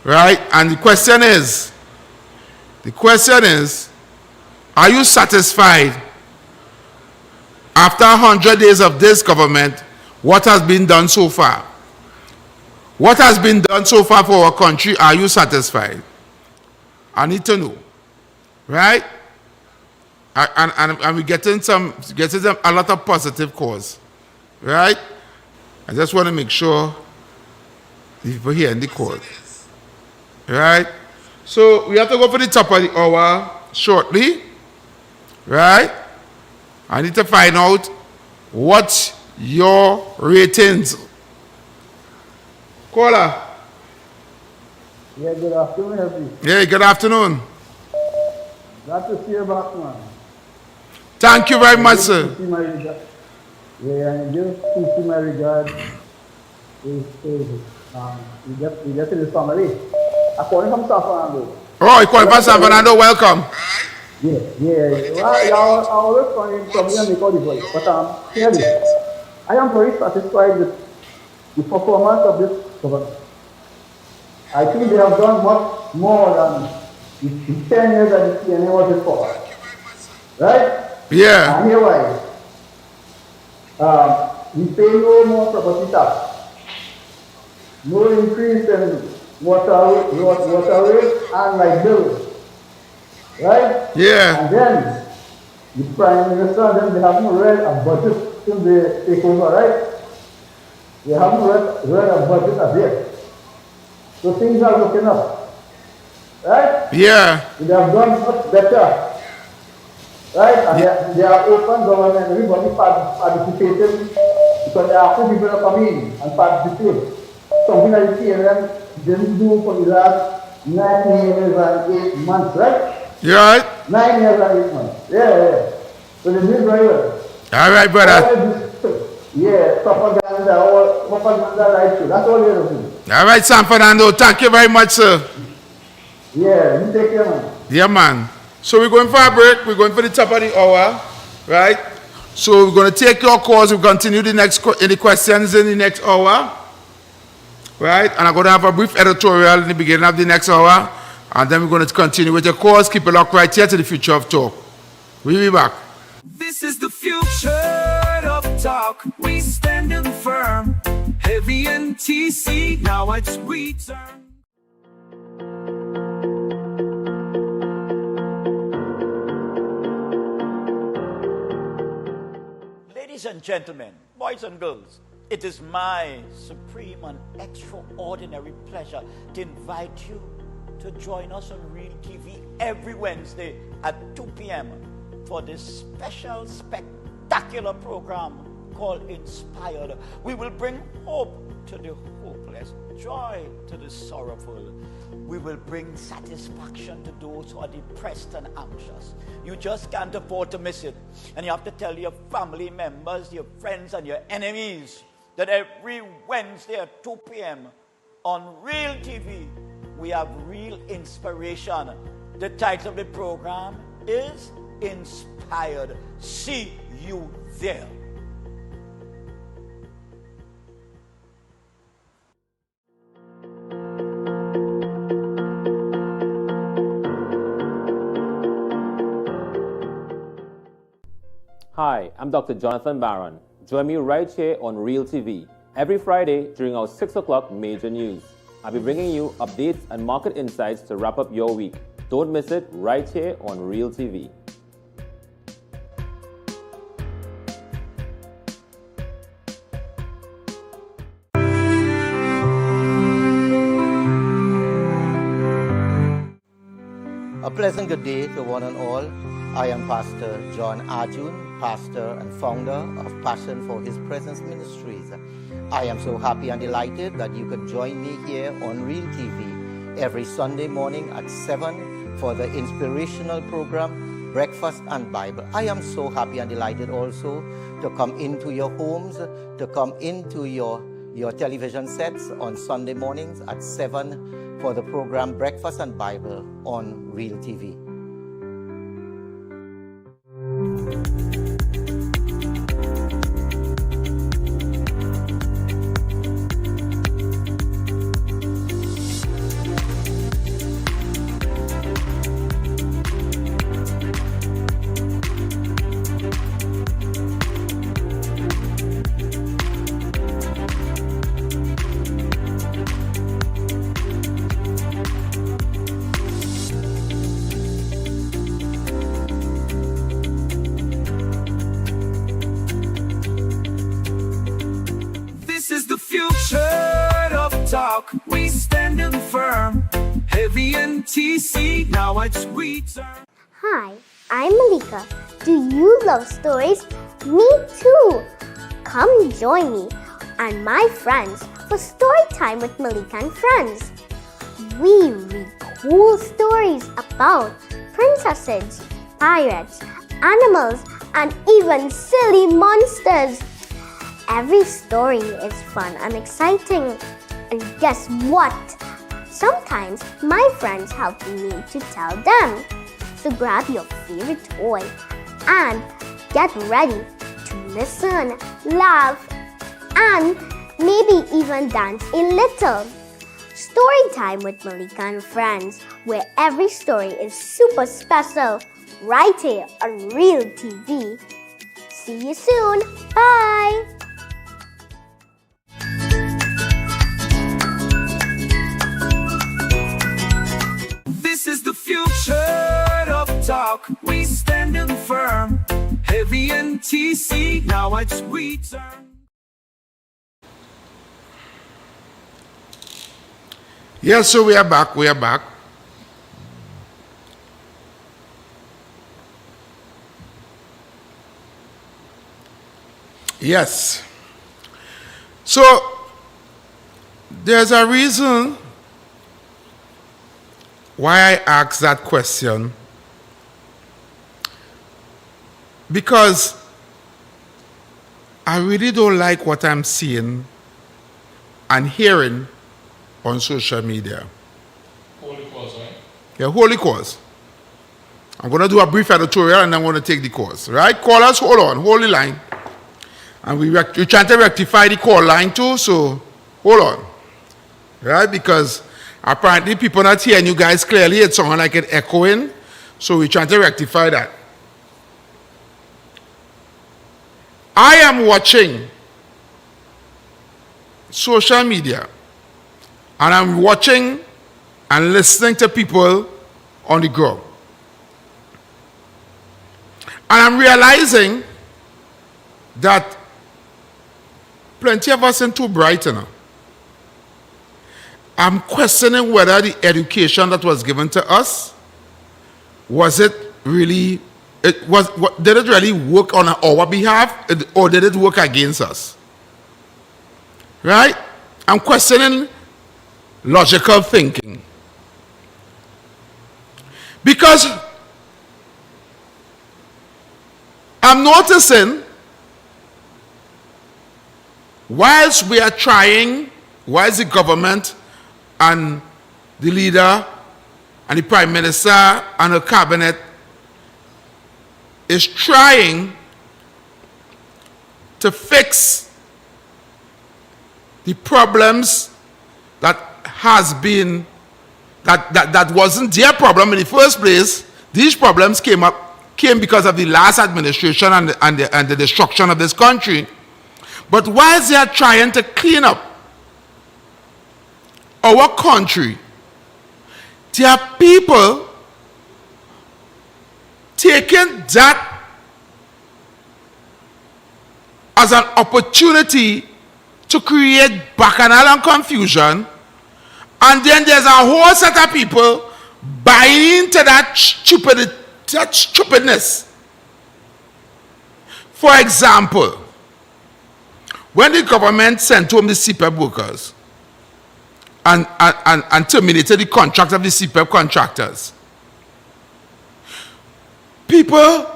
Right? And the question is, are you satisfied after 100 days of this government, what has been done so far? What has been done so far for our country? Are you satisfied? I need to know. Right? And we're getting a lot of positive calls. Right? I just want to make sure the people here in the call. Right? So we have to go for the top of the hour shortly. Right? I need to find out what's your ratings. Caller. Yeah, good afternoon, everybody. Yeah, good afternoon. Glad to see you back, man. Thank you very much, sir. Yeah, and just to see my regard is you get to the family. I call him from San Fernando. Oh, you call him from San Fernando, welcome. Yeah. Well, I always call him from here and make all the voice. But clearly, I am very satisfied with the performance of this government. I think they have done much more than the 10 years that the CNA was before. Right? Yeah. And here why. We pay no more property tax. No increase in water rates and light bills. Right? Yeah. And then the Prime Minister and them, they haven't read a budget since they take over, right? They haven't read a budget as yet. So things are looking up. Right? Yeah. They have done much better. Right? And they are open government, everybody participating because there are two people that come in and participate. Something that the CNM didn't do for the last 9 years and 8 months, right? You right? 9 years and 8 months. Yeah. So they did very well. All right, brother. Yeah, propaganda right through. That's all they're doing. All right, San Fernando. Thank you very much, sir. Yeah, you take care, man. Yeah, man. So we're going for a break. We're going for the top of the hour, right? So we're going to take your calls. We'll continue any questions in the next hour, right? And I'm going to have a brief editorial in the beginning of the next hour. And then we're going to continue with your calls. Keep it locked right here to the future of talk. We'll be back. This is the future of talk. We standing firm. Heavy NTC. Now it's we turn. Ladies and gentlemen, boys and girls, it is my supreme and extraordinary pleasure to invite you to join us on Real TV every Wednesday at 2 p.m. for this special, spectacular program called Inspired. We will bring hope to the hopeless, joy to the sorrowful. We will bring satisfaction to those who are depressed and anxious. You just can't afford to miss it. And you have to tell your family members, your friends, and your enemies that every Wednesday at 2 p.m. on Real TV, we have real inspiration. The title of the program is Inspired. See you there. Hi, I'm Dr. Jonathan Barron. Join me right here on Real TV every Friday during our 6 o'clock major news. I'll be bringing you updates and market insights to wrap up your week. Don't miss it right here on Real TV. A pleasant good day to one and all. I am Pastor John Arjun, pastor and founder of Passion for His Presence Ministries. I am so happy and delighted that you could join me here on Real TV every Sunday morning at 7 for the inspirational program Breakfast and Bible. I am so happy and delighted also to come into your homes, to come into your television sets on Sunday mornings at 7 for the program Breakfast and Bible on Real TV. This is the future of talk. We standing firm. Heavy and TC. Now it's we turn. Hi, I'm Malika. Do you love stories? Me too. Come join me and my friends for story time with Malika and friends. We read cool stories about princesses, pirates, animals, and even silly monsters. Every story is fun and exciting. And guess what? Sometimes my friends help me to tell them. So grab your favorite toy and get ready to listen, laugh, and maybe even dance a little. Story time with Malika and friends, where every story is super special, right here on Real TV. See you soon. Bye. This is the future of talk. We standing firm. Heavy and TC. Now it's we turn. Yes, so we are back. We are back. Yes. So there's a reason why I asked that question. Because I really don't like what I'm seeing and hearing on social media. Holy cause, right? Yeah, holy cause. I'm going to do a brief editorial and I'm going to take the course. Right? Callers, hold on, hold the line. And we're trying to rectify the call line too, so hold on. Right? Because apparently people not hearing you guys clearly. It's sounding like it echoing. So we're trying to rectify that. I am watching social media. And I'm watching and listening to people on the ground. And I'm realizing that plenty of us ain't too bright enough. I'm questioning whether the education that was given to us, did it really work on our behalf, or did it work against us? Right? I'm questioning logical thinking. Because I'm noticing, whilst the government and the leader and the prime minister and the cabinet is trying to fix the problems that wasn't their problem in the first place. These problems came because of the last administration and the destruction of this country. But whilst they are trying to clean up our country, there are people taking that as an opportunity to create bacchanal and confusion, and then there's a whole set of people buying into that stupidness. For example, when the government sent home the CPEP workers and terminated the contract of the CPEP contractors, People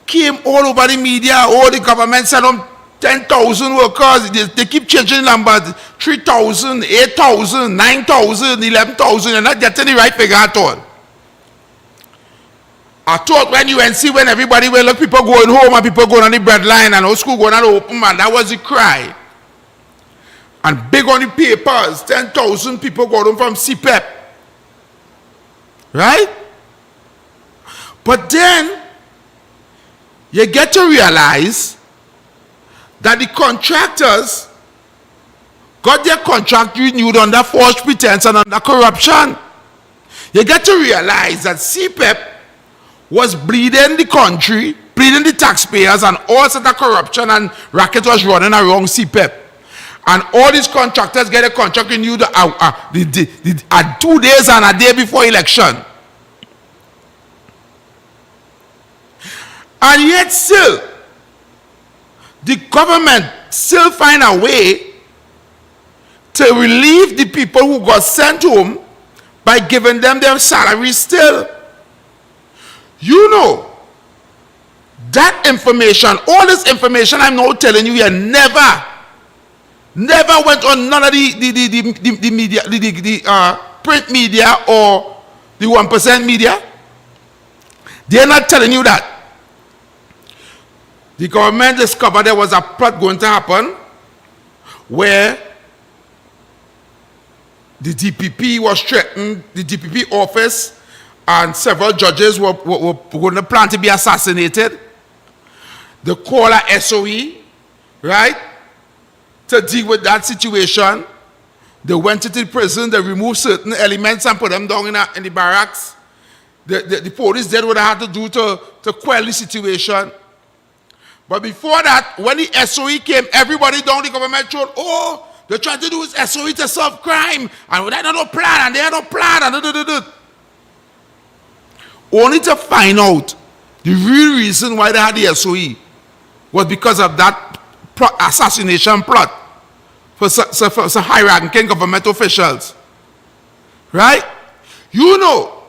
came all over the media. All the government sent them 10,000 workers. They keep changing numbers. 3,000, 8,000, 9,000, 11,000. You're not getting the right figure at all. I thought when UNC, when everybody were look, people going home and people going on the bread line and all school going on the open, man, that was the cry. And big on the papers, 10,000 people got home from CPEP. Right? But then, you get to realize that the contractors got their contract renewed under false pretense and under corruption. You get to realize that CPEP was bleeding the country, bleeding the taxpayers, and all sort of corruption and racket was running around CPEP. And all these contractors get a contract renewed 2 days and a day before election. And yet still, the government still find a way to relieve the people who got sent home by giving them their salaries still. You know, that information, all this information I'm now telling you, never went on none of the media, the print media or the 1% media. They're not telling you that. The government discovered there was a plot going to happen where the DPP was threatened, the DPP office and several judges were going to plan to be assassinated. They call a SOE, right, to deal with that situation. They went into the prison, they removed certain elements and put them down in the barracks. The police did what they had to do to quell the situation. But before that, when the SOE came, everybody down the government throat, oh, they're trying to do is SOE to solve crime, and they had no plan, and they had no plan, and only to find out the real reason why they had the SOE was because of that assassination plot for some high-ranking government officials. Right? You know,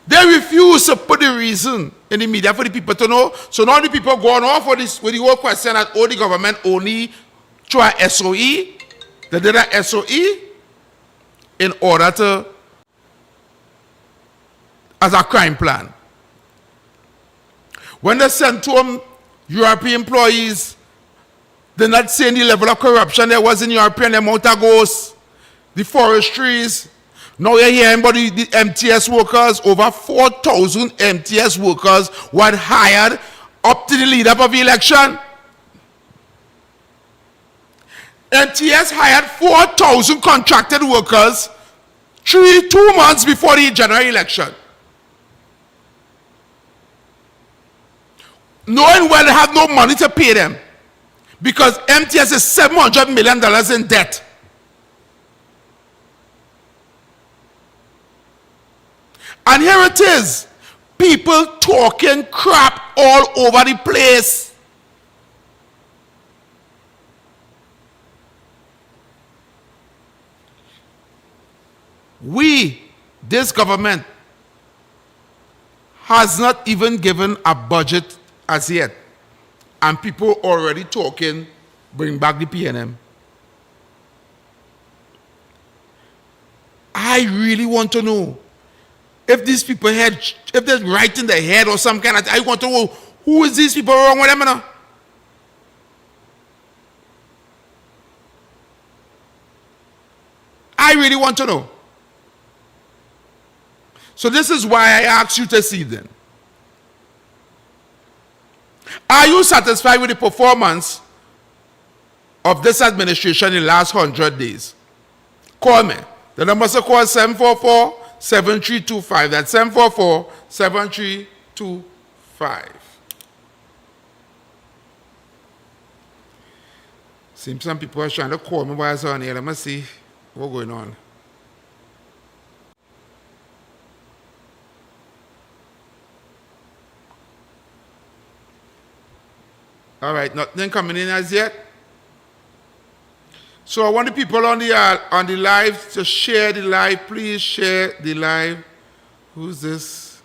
they refuse to put the reason in the media for the people to know. So now the people going off with the whole question that the government only try SOE. They did an SOE in order to, as a crime plan. When they sent home European employees, they're not saying the level of corruption there was in Europe and the amount of ghosts, the forestries. Now you're hearing about the MTS workers. Over 4,000 MTS workers were hired up to the lead up of the election. MTS hired 4,000 contracted workers 2 months before the general election. Knowing well they have no money to pay them because MTS is $700 million in debt. And here it is, people talking crap all over the place. This government has not even given a budget as yet. And people already talking, bring back the PNM. I really want to know if these people if they're right in their head or some kind of, I want to know who is these people wrong with them now? I really want to know. So this is why I ask you to see then. Are you satisfied with the performance of this administration in the last 100 days? Call me. The number is call 744-7325. That's 744-7325. Seems some people are trying to call me while I was on here. Let me see what's going on. All right, nothing coming in as yet. So I want the people on the live to share the live. Please share the live. Who's this?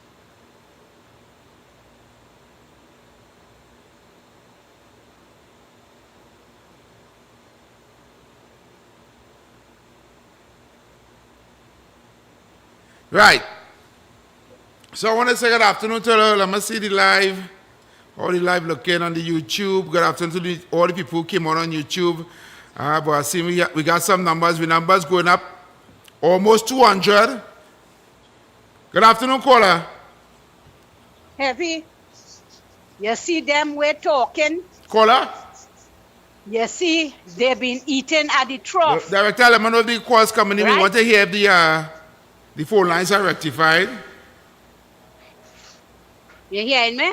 Right. So I want to say good afternoon to all. Let me see the live. All the live looking on the YouTube. Good afternoon to all the people who came on YouTube. But I see we got some numbers. The numbers going up. Almost 200. Good afternoon, caller. Heavy. You see them we're talking? Caller? You see, they've been eating at the trough. Director, let me know if the calls coming in. Right? We want to hear if the phone lines are rectified. You hearing me?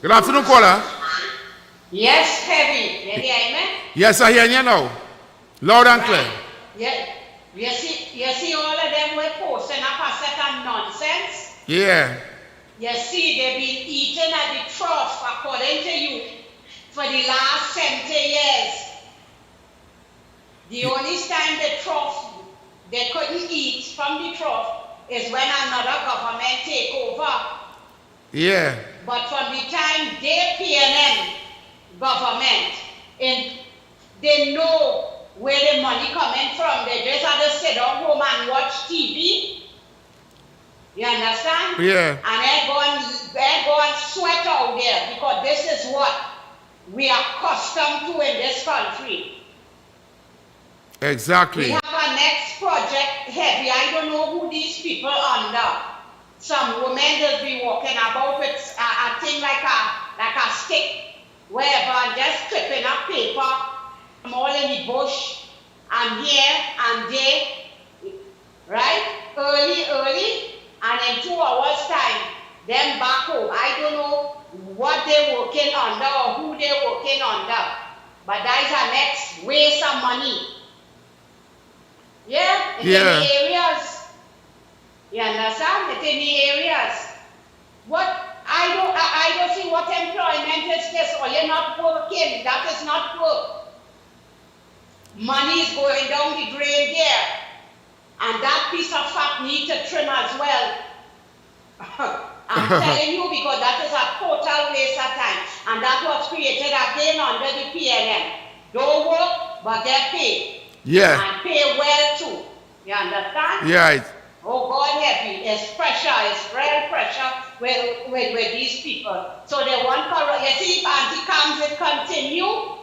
Good afternoon, caller. Yes, Heavy. You hearing me? Yes, I hear you now. Loud and clear. Yeah. You see all of them were posting up a set of nonsense? Yeah. You see, they've been eating at the trough, according to you, for the last 70 years. The only time they couldn't eat from the trough is when another government take over. Yeah. But from the time they PNM government, and they know where the money coming from, they just have to sit down home and watch TV. You understand? Yeah. And they're going sweat out there because this is what we are accustomed to in this country. Exactly. We have a next project Heavy. I don't know who these people under. Some women just be walking about with a thing like a stick, wherever, just clipping up paper, from all in the bush, and here and there, right? Early, and in 2 hours time, then back home. I don't know what they're working under or who they're working under, but that is our next waste of money. Yeah, it's in the areas. You understand? It's in the areas. What I don't see what employment is this, or you're not working. That is not work. Money is going down the drain there. And that piece of fat needs to trim as well. I'm telling you, because that is a total waste of time. And that was created again under the PNM. Don't work, but get paid. Yeah. And pay well too. You understand? Yeah. Oh, God Heavy. It's pressure. It's real pressure with these people. So they want, you see, if anti-cams it continue,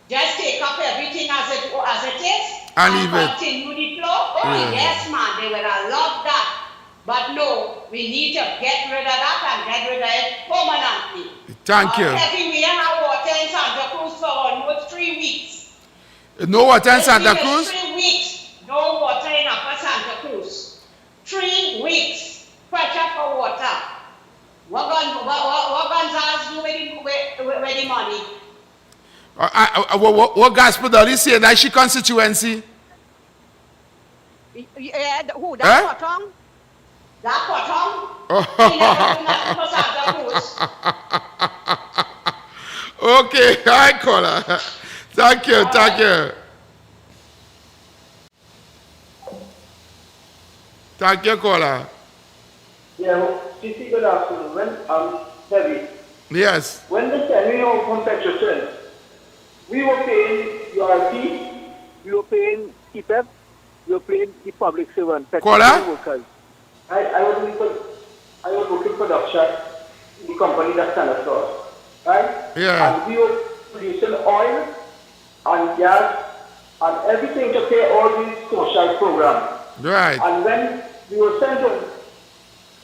just take up everything as it is And leave it. continue the flow. Oh, yes, man, they would have loved that. But no, we need to get rid of that and get rid of it permanently. Thank you. Heavy, we have water in Santa Cruz for almost 3 weeks. No water in Santa Cruz? 3 weeks, no water in Upper Santa Cruz. 3 weeks, pressure for water. What Gonzalez do with the money? What gospel does he say? That's your constituency? Yeah, who? That Potong? That Potong? Okay, hi, caller. Thank you, thank you. Thank you, caller. Yeah, well, CC, good afternoon. When Heavy. Yes. When they send me home from Petrosen, we were paying URP, we were paying CPEP, we were paying the public servant, Petrosen workers. I was working production in the company that stands for us, right? Yeah. And we were producing oil and gas and everything to pay all these social programs. Right. And when we were sent home,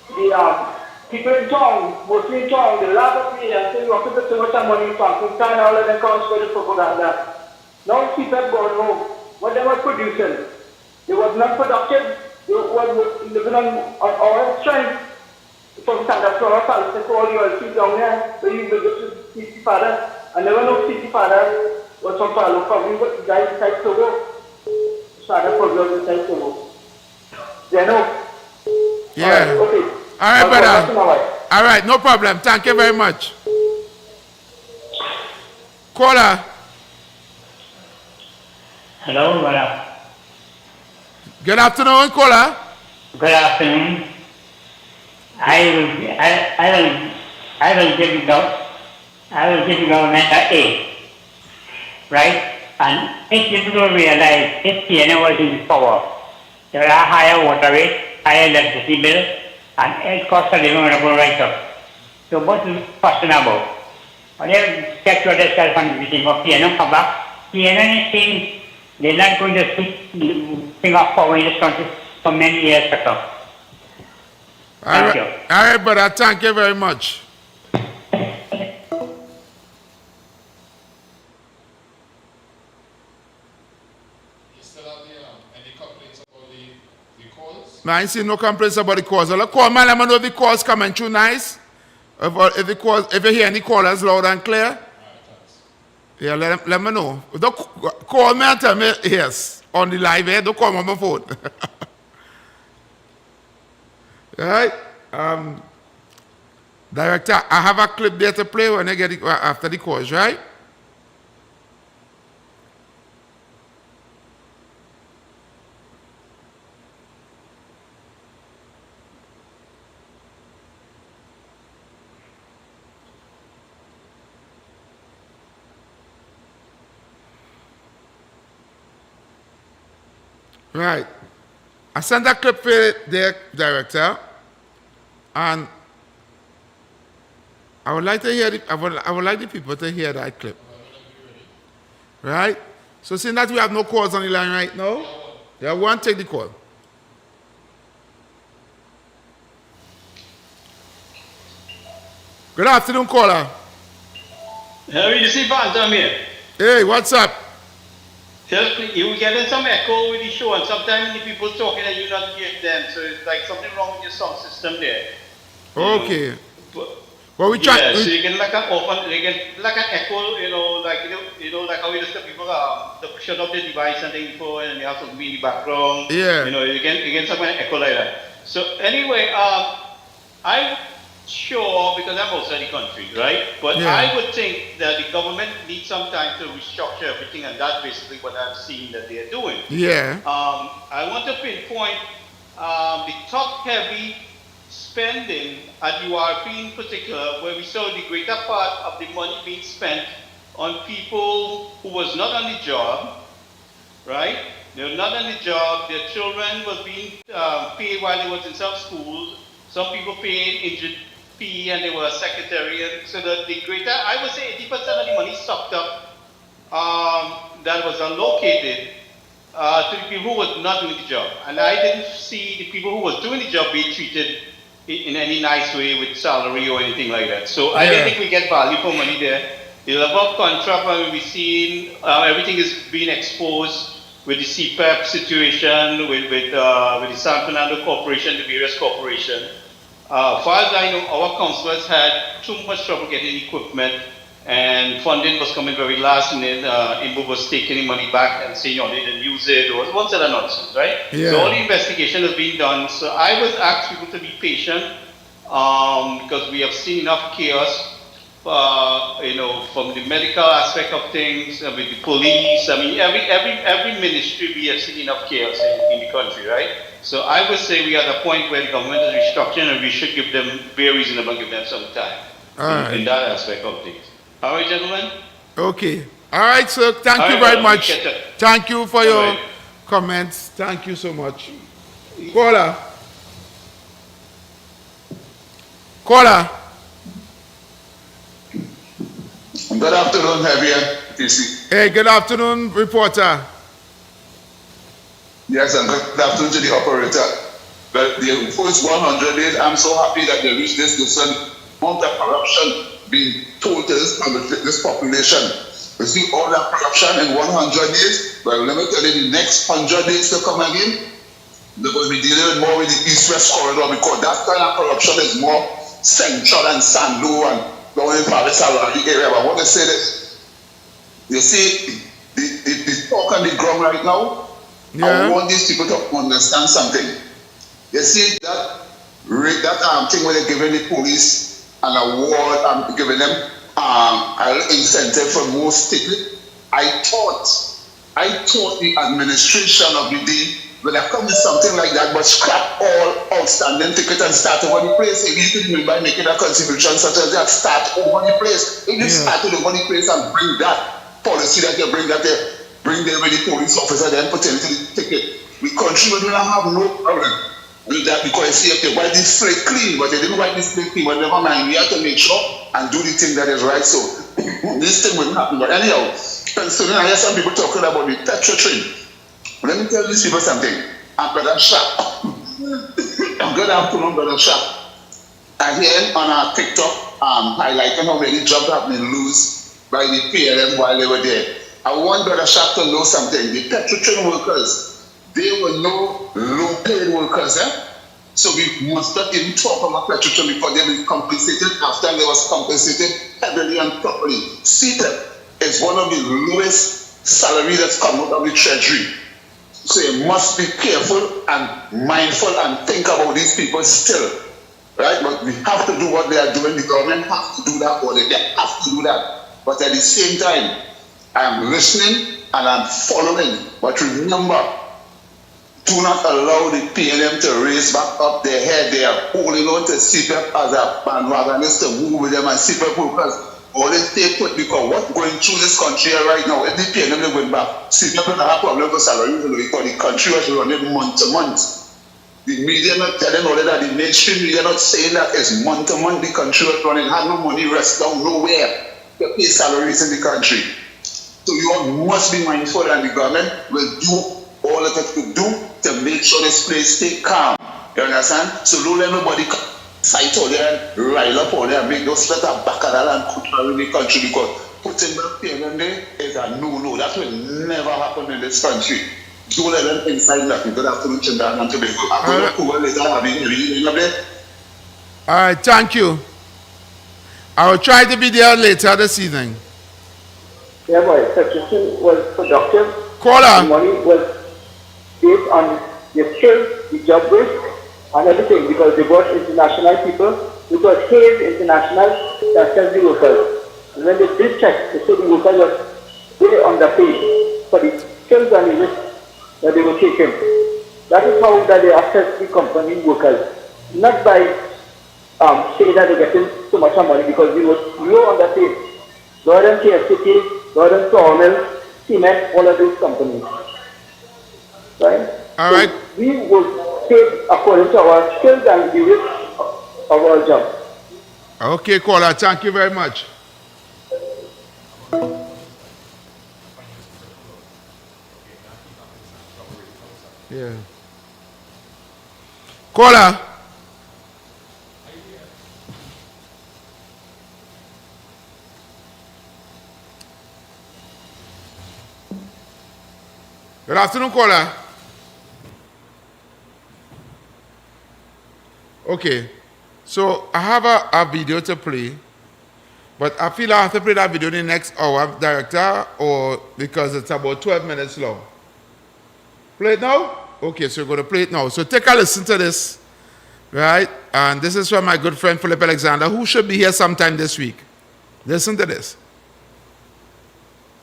the people in town, mostly in town, they laugh at me and say, you have to put so much money from time all of them comes for the propaganda. Now people have gone home. What they were producing, it was not productive. They were living on oil strength. From Santa Clara Palace, they call you all see down there, where you will go to City Father. I never know City Father was from Palo, probably what the guy inside Togo. Father probably inside Togo. They know. Yeah. Okay. All right, brother. All right, no problem. Thank you very much. Caller. Hello, brother. Good afternoon, caller. Good afternoon. I will give you government an A, right? And if people don't realize, if PNM was in power, there are higher water rates, higher electricity bill, and it costs a living going to go right up. So what is the question about? When they check your themselves and everything for PNM come back, PNM is saying they're not going to swing off power in this country for many years to come. Thank you. All right, brother. Thank you very much. No, I see no complaints about the calls. I'll call man, let me know if the calls coming through nice. If you hear any callers loud and clear. Yeah, let me know. Don't call me and tell me yes on the live here. Don't call me on my phone. All right. Director, I have a clip there to play when I get it after the calls, right? Right. I sent that clip for the director, and I would like to hear I would like the people to hear that clip. Right? So seeing that we have no calls on the line right now, yeah, one take the call. Good afternoon, caller. How are you, see Phantom here? Hey, what's up? You getting some echo with the show, and sometimes the people talking and you not hear them, so it's like something wrong with your sound system there. Okay. Well, we try. Yeah, so you get like an often, you get like an echo, like how we just tell people to shut up the device and things before, and you have something in the background. Yeah. You get some kind of echo like that. So anyway, I'm sure, because I'm outside the country, right? But Yeah. I would think that the government needs some time to restructure everything, and that's basically what I'm seeing that they're doing. Yeah. I want to pinpoint the top-heavy spending at URP in particular, where we saw the greater part of the money being spent on people who was not on the job, right? They were not on the job. Their children was being paid while they was in some schools. Some people paid injured fee and they were a secretariat. So that the greater, I would say 80% of the money sucked up that was allocated to the people who was not doing the job. And I didn't see the people who was doing the job being treated in any nice way with salary or anything like that. So I don't think we get value for money there. The level of contract, we've seen everything is being exposed with the CPEP situation, with the San Fernando Corporation, the various corporations. As far as I know, our councillors had too much trouble getting equipment, and funding was coming very last minute. IMBU was taking the money back and saying, they didn't use it. It was one set of nonsense, right? Yeah. So all the investigation has been done. So I would ask people to be patient because we have seen enough chaos. From the medical aspect of things, with the police. I mean, every ministry we have seen enough chaos in the country, right? So I would say we are at a point where the government is restructuring, and we should give them, very reasonable, give them some time in that aspect of things. All right, gentlemen? Okay. All right, sir. Thank you very much. Thank you for your comments. Thank you so much. Caller. Good afternoon, Javier. PC. Hey, good afternoon, reporter. Yes, and good afternoon to the operator. But the first 100 days, I'm so happy that they reached this amount of corruption being told to this population. You see all that corruption in 100 days? Well, let me tell you, the next 100 days to come again, they're going to be dealing more with the East-West corridor, because that kind of corruption is more central and Sandu and down in Paris area. But I want to say this. You see, the talk on the ground right now, I want these people to understand something. You see that thing where they're giving the police an award and giving them an incentive for most tickets. I thought the administration of the day will have come with something like that, but scrap all outstanding tickets and start over the place. If you could remember making a contribution such as that, start over the place. If you start over the place and bring that policy that you bring that there, bring them with the police officer, then put them to the ticket. We country will not have no problem with that because see if they wipe this slate clean, but they didn't wipe this slate clean, but never mind, we have to make sure and do the thing that is right. So this thing will happen. But anyhow, so then I hear some people talking about the petrol train. Let me tell these people something. I'm Brother Sharp. Good afternoon, Brother Sharp. I hear on our TikTok highlighting how many jobs have been lost by the PLM while they were there. I want Brother Sharp to know something. The petrol train workers, they were no low-paid workers. So we must not even talk about petrol train because they were compensated after they was compensated heavily and properly. CPEP is one of the lowest salaries that's come out of the treasury. So you must be careful and mindful and think about these people still. Right? But we have to do what they are doing. The government has to do that or they have to do that. But at the same time, I am listening and I'm following. But remember, do not allow the PLM to raise back up their head. They are holding on to CPEP as a bandwagonist to move with them and CPEP workers. All they stay put because what's going through this country right now, if the PLM they went back, CPEP don't have a problem with salaries because the country was running month to month. The media not telling all that, the mainstream media not saying that it's month to month the country was running, had no money, rest down nowhere to pay salaries in the country. So you all must be mindful and the government will do all that it could do to make sure this place stay calm. You understand? So don't let nobody fight all there and rile up all there and make those let a bacchanal and control in the country because putting back payment there is a no-no. That will never happen in this country. Don't let them inside that. Good afternoon, Chindan and Tobago. All right, thank you. I will try to be there later this evening. Yeah, boy, the suggestion was productive. Caller. The money was based on the skills, the job risk, and everything because they brought international people. Because Hayes International that tells the workers. And when they did check, they said the workers were very underpaid for the skills and the risk that they were taking. That is how that they assess the company workers. Not by saying that they're getting so much money because we were underpaid. Gordon KFCT, Gordon Promotional, CPEP, all of these companies. Right? All right. So we were paid according to our skills and the risk of our job. Okay, caller, thank you very much. Yeah. Caller. Good afternoon, caller. Okay. So I have a video to play, but I feel I have to play that video in the next hour, director, or because it's about 12 minutes long. Play it now? Okay, so we're going to play it now. So take a listen to this, right? And this is from my good friend Philip Alexander, who should be here sometime this week. Listen to this.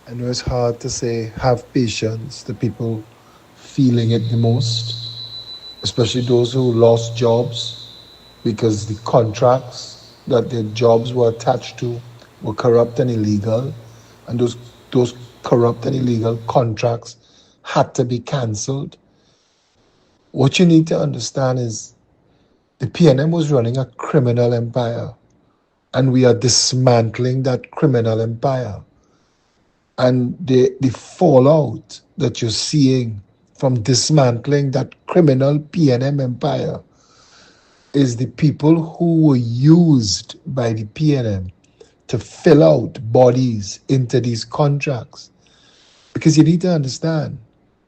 I know it's hard to say have patience, the people feeling it the most, especially those who lost jobs because the contracts that their jobs were attached to were corrupt and illegal, and those corrupt and illegal contracts had to be cancelled. What you need to understand is the PNM was running a criminal empire, and we are dismantling that criminal empire. And the fallout that you're seeing from dismantling that criminal PNM empire is the people who were used by the PNM to fill out bodies into these contracts. Because you need to understand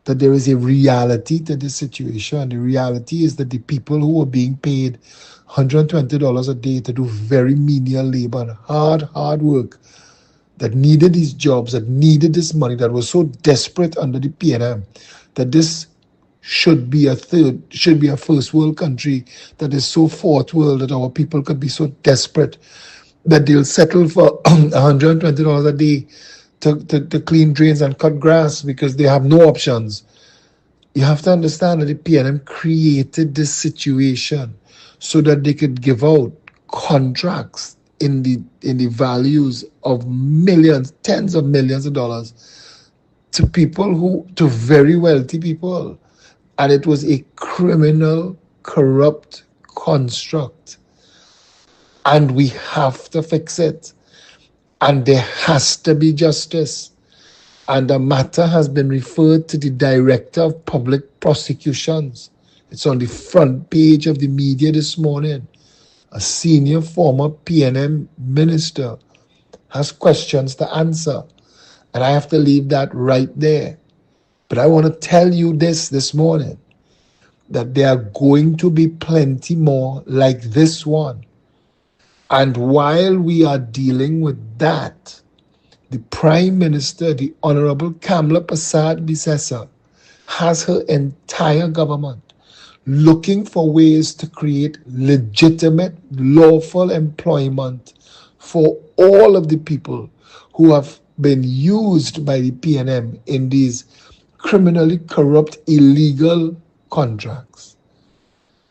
that there is a reality to this situation. The reality is that the people who are being paid $120 a day to do very menial labor and hard work, that needed these jobs, that needed this money, that was so desperate under the PNM, that this should be a first world country that is so fourth world that our people could be so desperate that they'll settle for $120 a day to clean drains and cut grass because they have no options. You have to understand that the PNM created this situation so that they could give out contracts in the values of millions, tens of millions of dollars to to very wealthy people. And it was a criminal, corrupt construct. And we have to fix it. And there has to be justice. And the matter has been referred to the Director of Public Prosecutions. It's on the front page of the media this morning. A senior former PNM minister has questions to answer. And I have to leave that right there. But I want to tell you this morning, that there are going to be plenty more like this one. And while we are dealing with that, the Prime Minister, the Honorable Kamla Prasad Bisesa, has her entire government looking for ways to create legitimate, lawful employment for all of the people who have been used by the PNM in these criminally corrupt, illegal contracts.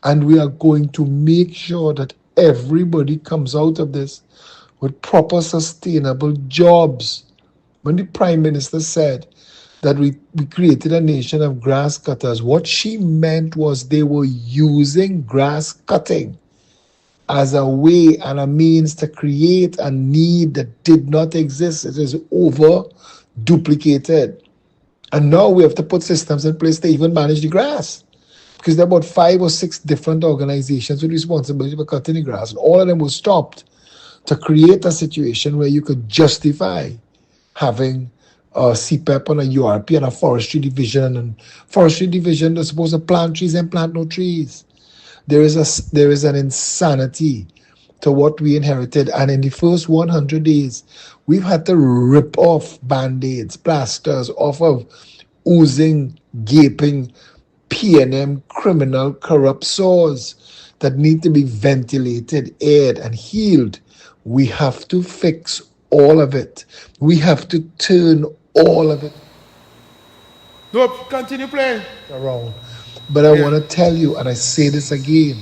And we are going to make sure that everybody comes out of this with proper, sustainable jobs. When the Prime Minister said that we created a nation of grass cutters, what she meant was they were using grass cutting as a way and a means to create a need that did not exist. It is over duplicated. And now we have to put systems in place to even manage the grass. Because there are about 5 or 6 different organizations with responsibility for cutting the grass. And all of them were stopped to create a situation where you could justify having a CPEP and a URP and a forestry division. And forestry division is supposed to plant trees and plant no trees. There is an insanity to what we inherited. And in the first 100 days, we've had to rip off band-aids, plasters off of oozing, gaping PNM criminal corrupt sores that need to be ventilated, aired, and healed. We have to fix all of it. We have to turn all of it continue playing around. But I want to tell you, and I say this again,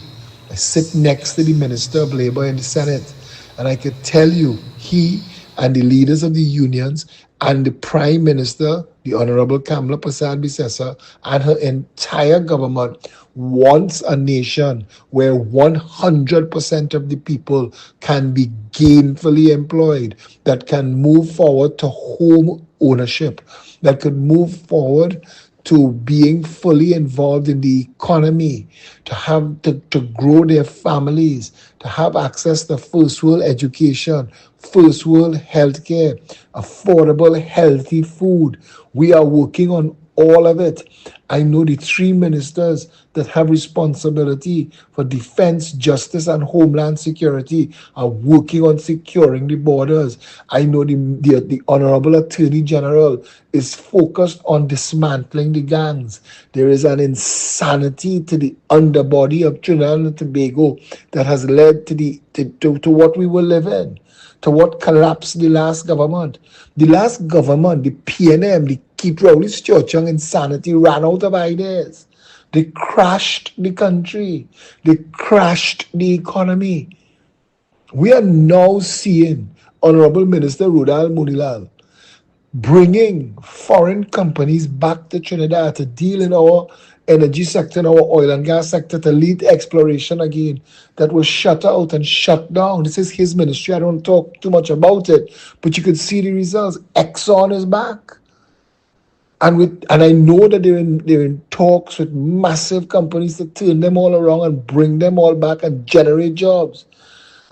I sit next to the Minister of Labor in the Senate, and I could tell you, he and the leaders of the unions and the Prime Minister, the Honorable Kamla Prasad Bisesa, and her entire government wants a nation where 100% of the people can be gainfully employed, that can move forward to home ownership, that could move forward to being fully involved in the economy, to have to grow their families, to have access to first world education, first world healthcare, affordable, healthy food. We are working on all of it. I know the 3 ministers that have responsibility for defense, justice, and homeland security are working on securing the borders. I know the Honorable Attorney General is focused on dismantling the gangs. There is an insanity to the underbody of Trinidad and Tobago that has led to what we will live in, to what collapsed the last government. The last government, the PNM, the Keith Rowley's Churchung insanity, ran out of ideas. They crashed the country. They crashed the economy. We are now seeing Honorable Minister Rudal Munilal bringing foreign companies back to Trinidad to deal in our energy sector, in our oil and gas sector, to lead exploration again, that was shut out and shut down. This is his ministry. I don't talk too much about it, but you could see the results. Exxon is back. And I know that they're in talks with massive companies to turn them all around and bring them all back and generate jobs.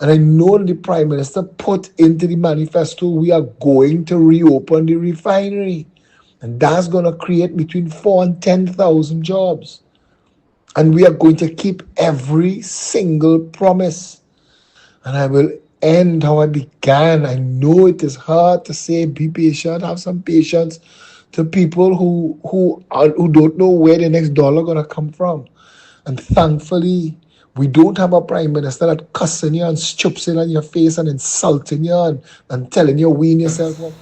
And I know that the Prime Minister put into the manifesto, we are going to reopen the refinery. And that's going to create between 4,000 and 10,000 jobs. And we are going to keep every single promise. And I will end how I began. I know it is hard to say, be patient, have some patience, to people who don't know where the next dollar going to come from. And thankfully, we don't have a Prime Minister that cussing you and stupsing on your face and insulting you and telling you wean yourself up.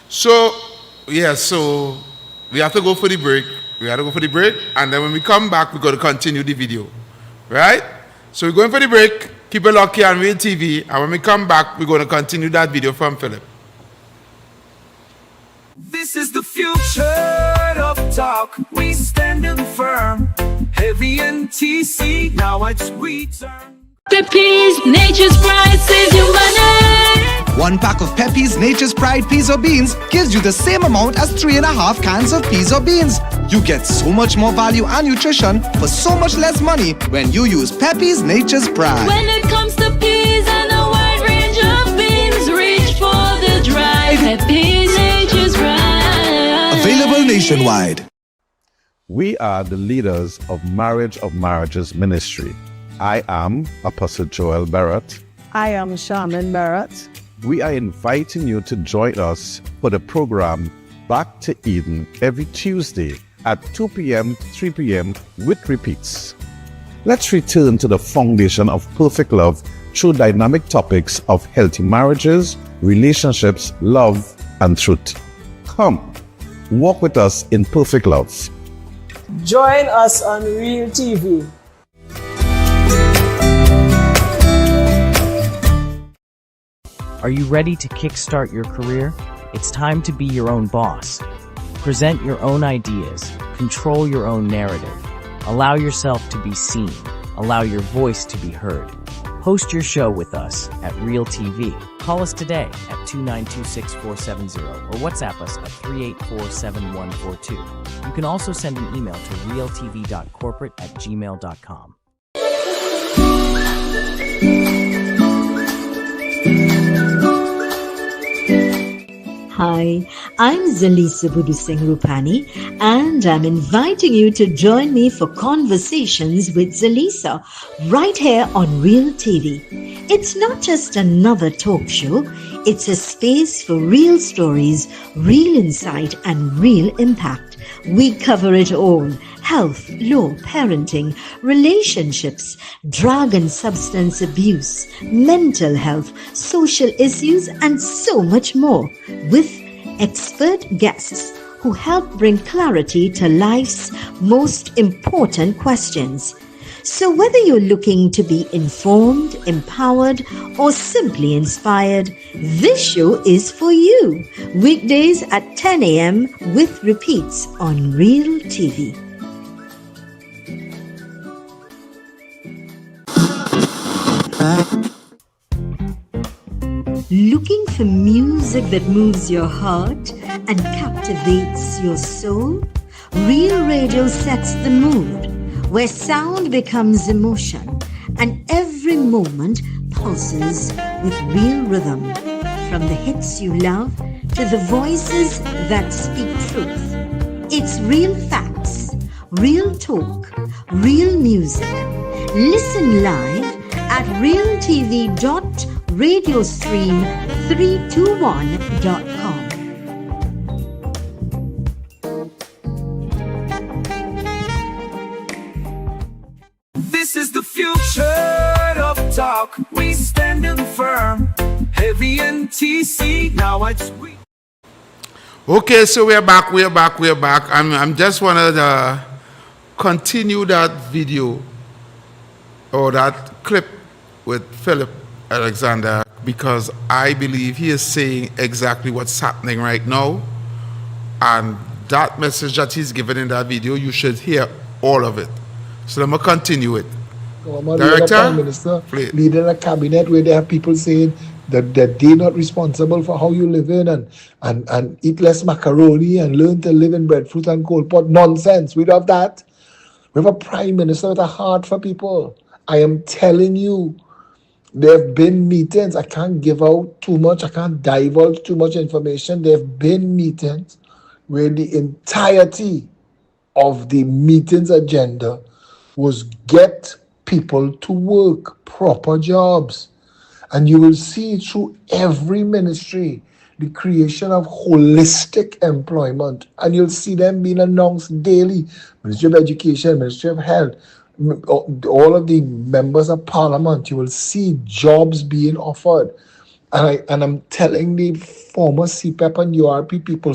So we have to go for the break. And then when we come back, we're going to continue the video. Right? So we're going for the break. Keep it locked here on Real TV. And when we come back, we're going to continue that video from Philip. This is the future of talk. We standing firm. Heavy NTC, now it's we turn. Pepe's Nature's Pride saves you money. 1 pack of Pepe's Nature's Pride peas or beans gives you the same amount as 3.5 cans of peas or beans. You get so much more value and nutrition for so much less money when you use Pepe's Nature's Pride. When it comes to peas and a wide range of beans, reach for the dry Pepe's Nature's Pride. Available nationwide. We are the leaders of Marriage of Marriages Ministry. I am Apostle Joel Barrett. I am Shaman Barrett. We are inviting you to join us for the program Back to Eden every Tuesday at 2 p.m. to 3 p.m. with repeats. Let's return to the foundation of perfect love through dynamic topics of healthy marriages, relationships, love, and truth. Come, walk with us in perfect love. Join us on Real TV. Are you ready to kickstart your career? It's time to be your own boss. Present your own ideas. Control your own narrative. Allow yourself to be seen. Allow your voice to be heard. Host your show with us at Real TV. Call us today at 292-6470 or WhatsApp us at 384-7142. You can also send an email to realtv.corporate@gmail.com. Hi, I'm Zalisa Budu Singh Rupani, and I'm inviting you to join me for Conversations with Zalisa right here on Real TV. It's not just another talk show, it's a space for real stories, real insight, and real impact. We cover it all: health, law, parenting, relationships, drug and substance abuse, mental health, social issues, and so much more, with expert guests who help bring clarity to life's most important questions. So whether you're looking to be informed, empowered, or simply inspired, this show is for you. Weekdays at 10 a.m. with repeats on Real TV. Looking for music that moves your heart and captivates your soul? Real Radio sets the mood, where sound becomes emotion and every moment pulses with real rhythm. From the hits you love to the voices that speak truth. It's real facts, real talk, real music. Listen live at realtv.radiostream321.com. This is the future of talk. We standing firm. Heavy NTC, now it's we. Okay, so we're back. I'm just wanted to continue that video or that clip with Philip Alexander, because I believe he is saying exactly what's happening right now, and that message that he's given in that video, you should hear all of it. So I'm gonna continue it. Director, Prime Minister, leading a cabinet where there are people saying that they're not responsible for how you live in and eat less macaroni and learn to live in breadfruit and cold pot. Nonsense. We don't have that. We have a Prime Minister with a heart for people. I am telling you, there have been meetings. I can't give out too much. I can't divulge too much information. There have been meetings where the entirety of the meeting's agenda was get people to work proper jobs. And you will see through every ministry the creation of holistic employment. And you'll see them being announced daily. Ministry of Education, Ministry of Health, all of the members of parliament, you will see jobs being offered. And I'm telling the former CPEP and URP people,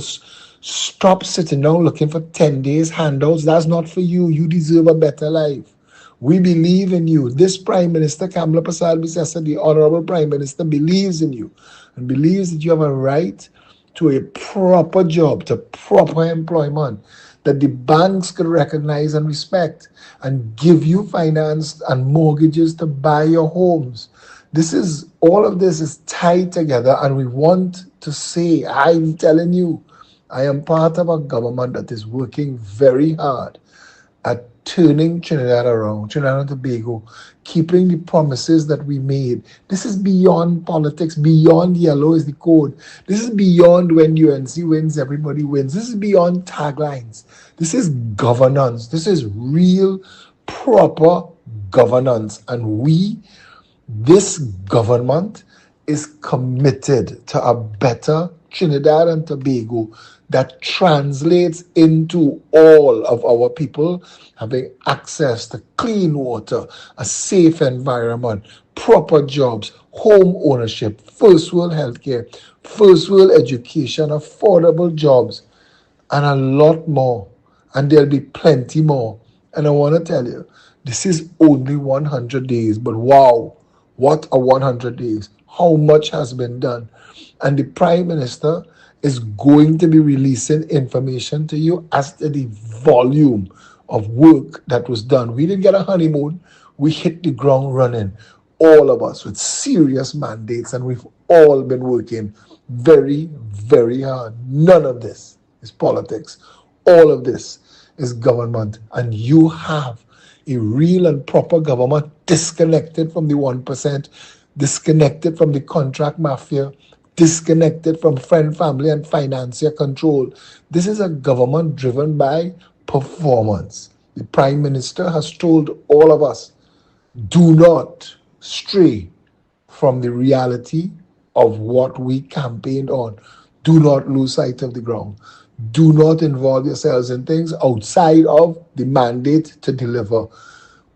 stop sitting down looking for 10 days handouts. That's not for you. You deserve a better life. We believe in you. This Prime Minister, Kamala Prasad Bisesa, the Honorable Prime Minister, believes in you and believes that you have a right to a proper job, to proper employment, that the banks could recognize and respect and give you finance and mortgages to buy your homes. All of this is tied together, and we want to say, I'm telling you, I am part of a government that is working very hard at turning Trinidad around, Trinidad and Tobago, keeping the promises that we made. This is beyond politics, beyond yellow is the code. This is beyond when UNC wins, everybody wins. This is beyond taglines. This is governance. This is real, proper governance. And this government is committed to a better Trinidad and Tobago that translates into all of our people having access to clean water, a safe environment, proper jobs, home ownership, first world healthcare, first world education, affordable jobs, and a lot more. And there'll be plenty more. And I want to tell you, this is only 100 days, but wow, what a 100 days. How much has been done. And the Prime Minister is going to be releasing information to you as to the volume of work that was done. We didn't get a honeymoon. We hit the ground running, all of us, with serious mandates, and we've all been working very, very hard. None of this is politics. All of this is government, and you have a real and proper government disconnected from the 1%, disconnected from the contract mafia, disconnected from friend, family, and financier control. This is a government driven by performance. The Prime Minister has told all of us, do not stray from the reality of what we campaigned on. Do not lose sight of the ground. Do not involve yourselves in things outside of the mandate to deliver.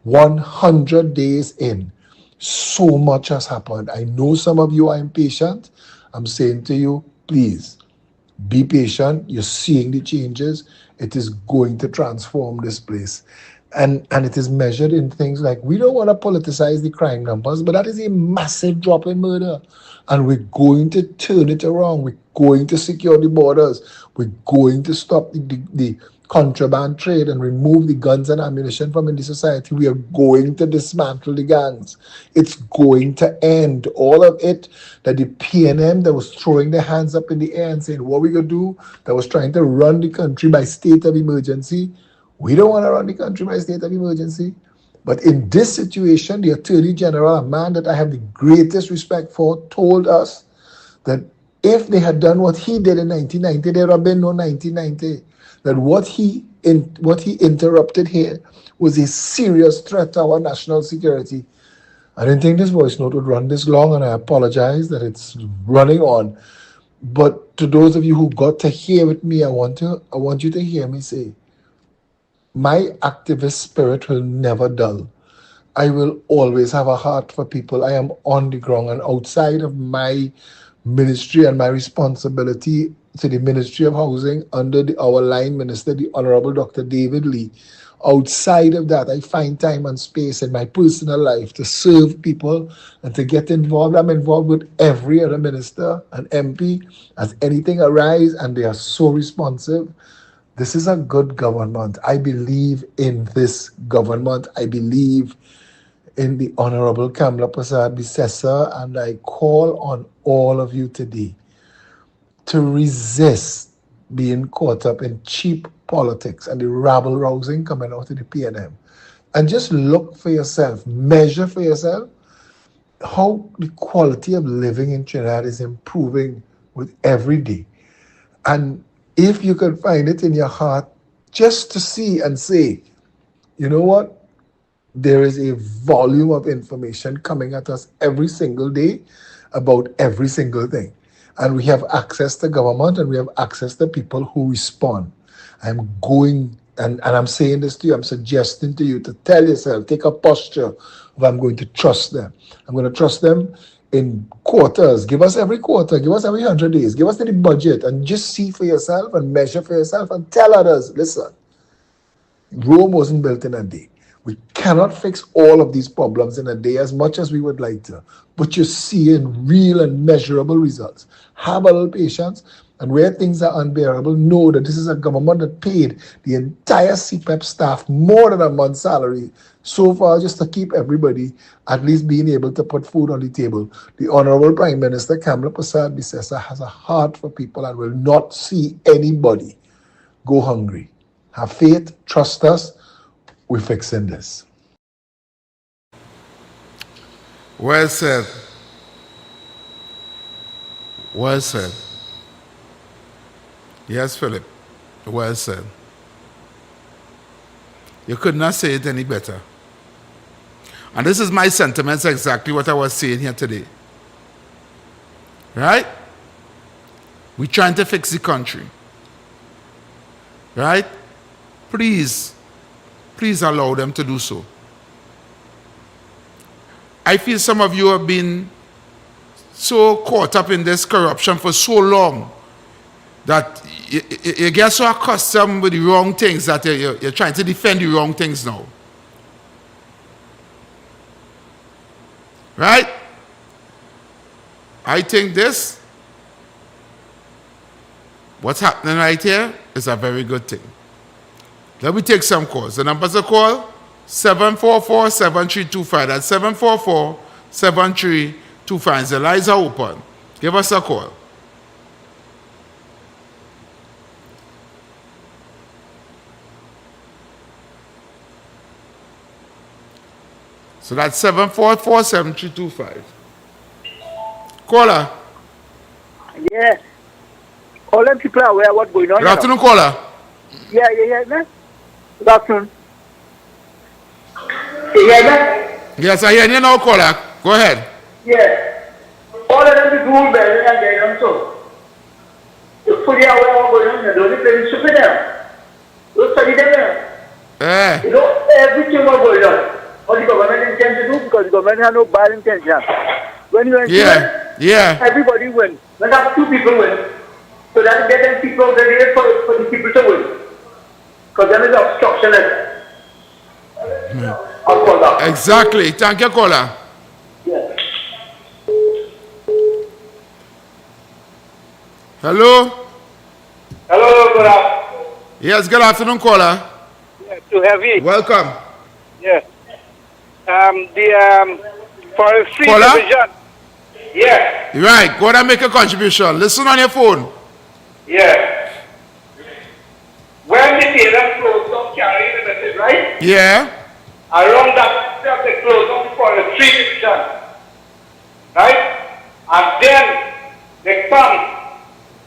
100 days in, so much has happened. I know some of you are impatient. I'm saying to you, please, be patient. You're seeing the changes. It is going to transform this place. And it is measured in things like, we don't want to politicize the crime numbers, but that is a massive drop in murder. And we're going to turn it around. We're going to secure the borders. We're going to stop the contraband trade and remove the guns and ammunition from in the society. We are going to dismantle the gangs. It's going to end all of it. That the PNM that was throwing their hands up in the air and saying, what we going to do, that was trying to run the country by state of emergency. We don't want to run the country by state of emergency. But in this situation, the Attorney General, a man that I have the greatest respect for, told us that if they had done what he did in 1990, there would have been no 1990. That what he interrupted here was a serious threat to our national security. I didn't think this voice note would run this long, and I apologize that it's running on. But to those of you who got to hear with me, I want you to hear me say, my activist spirit will never dull. I will always have a heart for people. I am on the ground, and outside of my ministry and my responsibility to the Ministry of Housing under our line minister, the Honorable Dr. David Lee, outside of that, I find time and space in my personal life to serve people and to get involved. I'm involved with every other minister and MP as anything arises, and they are so responsive. This is a good government. I believe in this government. I believe in the Honorable Kamla Prasad Bissessa, and I call on all of you today to resist being caught up in cheap politics and the rabble-rousing coming out of the PNM. And just look for yourself, measure for yourself how the quality of living in Trinidad is improving with every day. And if you can find it in your heart just to see and say, you know what? There is a volume of information coming at us every single day about every single thing. And we have access to government, and we have access to people who respond. I'm going, and I'm saying this to you, I'm suggesting to you to tell yourself, take a posture of I'm going to trust them. I'm going to trust them in quarters. Give us every quarter, give us every 100 days, give us the budget, and just see for yourself and measure for yourself and tell others, listen, Rome wasn't built in a day. We cannot fix all of these problems in a day as much as we would like to, but you're seeing real and measurable results. Have a little patience, And where things are unbearable, know that this is a government that paid the entire CPEP staff more than a month's salary so far just to keep everybody at least being able to put food on the table. The Honorable Prime Minister Kamala Prasad Bisesa has a heart for people and will not see anybody go hungry. Have faith, trust us, we're fixing this. Well said. Well said. Yes, Philip. Well said. You could not say it any better. And this is my sentiments, exactly what I was saying here today. Right? We're trying to fix the country. Right? Please allow them to do so. I feel some of you have been so caught up in this corruption for so long that you get so accustomed with the wrong things that you're trying to defend the wrong things now. Right? I think what's happening right here is a very good thing. Let me take some calls. The numbers to call, 744-7325. That's 744-7325. The lines are open. Give us a call. So that's 744-7325. Caller. Yeah. All them people are aware of what's going on. Good afternoon, caller. Yeah, you hear me? Good afternoon. You hear me? Yes, I hear you now, caller. Go ahead. Yeah. All of them do better and they don't so. You're fully aware of what's going on. Don't you play stupid there? Don't study them there. You know, everything what's going on. What the government intends to do, because the government has no bad intention. When you ensure everybody wins. When have two people win, so that get them people ready for the people to win. Because then is obstructionist. Exactly. Thank you, caller. Yeah. Hello? Hello, good afternoon. Yes, good afternoon, caller. Yeah, too heavy. Welcome. Yeah. For a free Caller? division. Yeah. Right. Go ahead and make a contribution. Listen on your phone. Yeah. When the tailor closed down carrying the message, right? Yeah. Around that time they closed down for a free division. Right? And then they come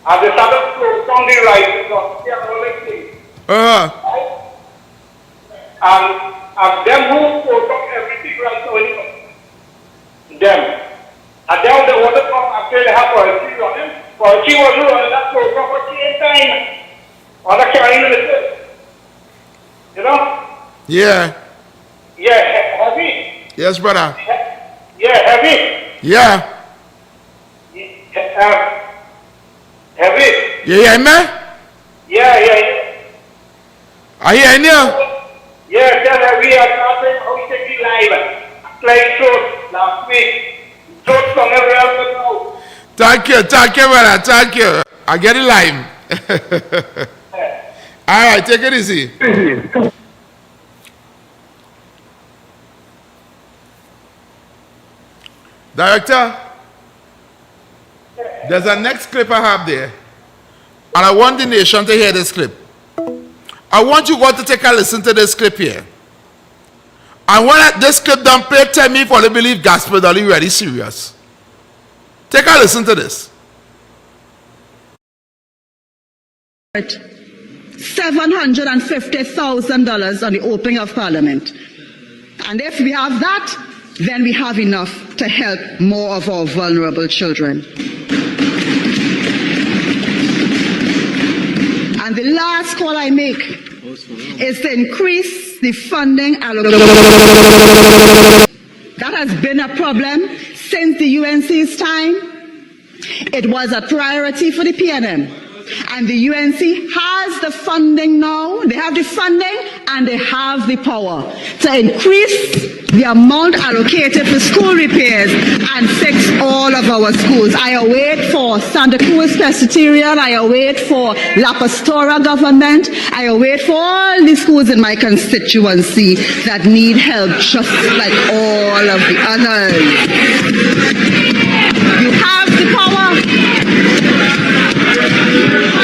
and they started close down the right because they are all the things. Right? And them who closed down everything right now, them. And then they want to come after they have policy running. Policy was running that closed down for 3 times. On the carrying the message. You know? Yeah. Yeah, heavy. Yes, brother. Yeah, heavy. Yeah. Heavy. You hear me? Yeah. I hear you. Yeah, tell heavy. I can't say how you take it live. Playing shows last week. Shows from everywhere else now. Thank you, brother. Thank you. I get it live. All right, take it easy. Director, there's a next clip I have there, and I want the nation to hear this clip. I want you all to take a listen to this clip here. And when this clip done play, tell me if you believe gospel that you really serious. Take a listen to this. $750,000 on the opening of Parliament. And if we have that, then we have enough to help more of our vulnerable children. And the last call I make is to increase the funding allocation. That has been a problem since the UNC's time. It was a priority for the PNM. And the UNC has the funding now, they have the funding and they have the power to increase the amount allocated for school repairs and fix all of our schools. I await for Santa Cruz Presbyterian, I await for La Pastora government, I await for all the schools in my constituency that need help just like all of the others. You have the power.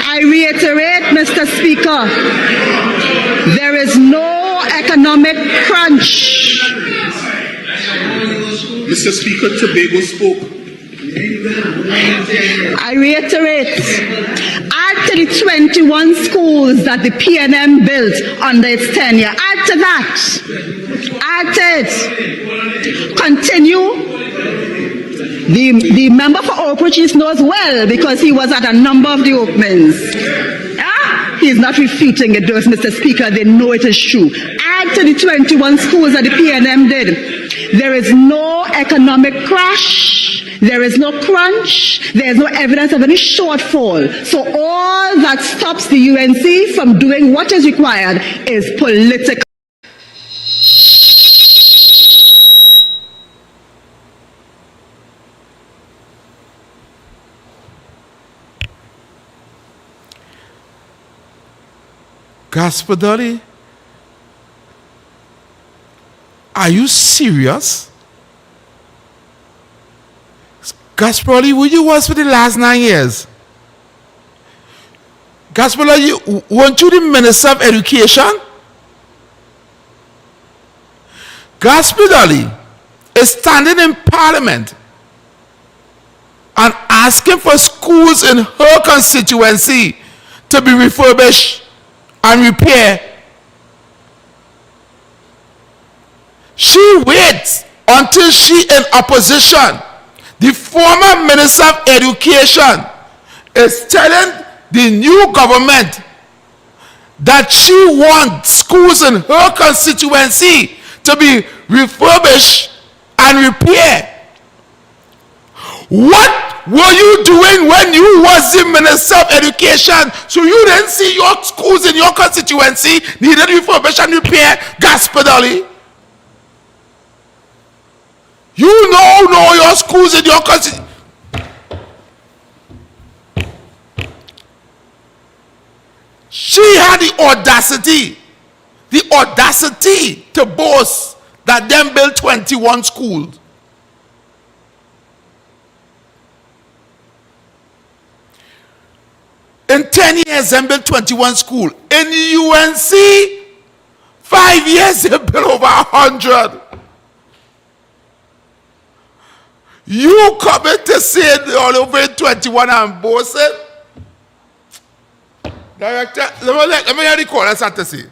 I reiterate, Mr. Speaker, there is no economic crunch. Mr. Speaker, Tobago spoke. I reiterate, add to the 21 schools that the PNM built under its tenure. Add to that. Add to it. Continue. The member for Oak Ridge East knows well because he was at a number of the openings. He is not refuting it, those, Mr. Speaker. They know it is true. Add to the 21 schools that the PNM did. There is no economic crash. There is no crunch. There is no evidence of any shortfall. So all that stops the UNC from doing what is required is political. Gaspadoli, are you serious? Gaspadoli, where you was for the last 9 years? Gaspadoli, weren't you the Minister of Education? Gaspadoli is standing in Parliament and asking for schools in her constituency to be refurbished and repaired. She waits until she in opposition. The former Minister of Education is telling the new government that she wants schools in her constituency to be refurbished and repaired. What were you doing when you was the Minister of Education? So you didn't see your schools in your constituency needed refurbished and repair, Gaspadoli? You know your schools in your constituency. She had the audacity to boast that them built 21 schools. In 10 years, they built 21 schools. In UNC, 5 years, they built over 100. You coming to say all over 21 and boasting? Director, let me hear the callers have to say.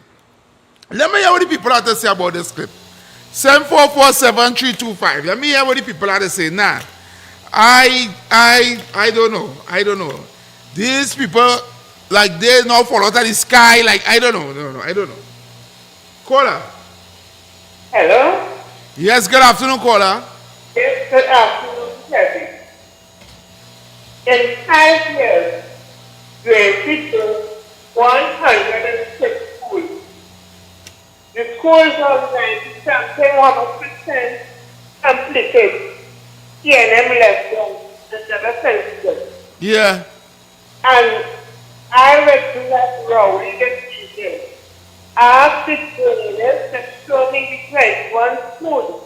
Let me hear what the people have to say about this clip. 7447325. Let me hear what the people have to say. Nah, I don't know. I don't know. These people, like, they now fall out of the sky. Like, I don't know. I don't know. Caller. Hello? Yes, good afternoon, caller. Yes, good afternoon, Kevin. In 5 years, you have built 106 schools. The schools are 90-something, 100% completed. TNM left them, the never finished. Yeah. And I went to that row in the meeting. I asked the trainers to show me the 21 schools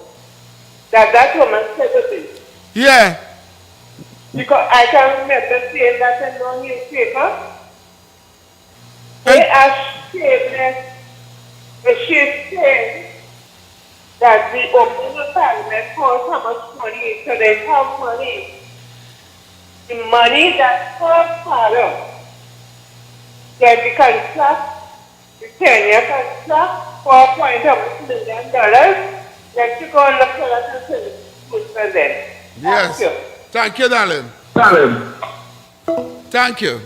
that woman said to me. Yeah. Because I can remember seeing that in the newspaper. They are shameless. She's saying that the opening parliament costs how much money, so they have money. The money that her father get the contract, the 10-year contract, $4.7 million. Let's go and look for that and good for them. Yes. Thank you. Thank you, darling. Thank you.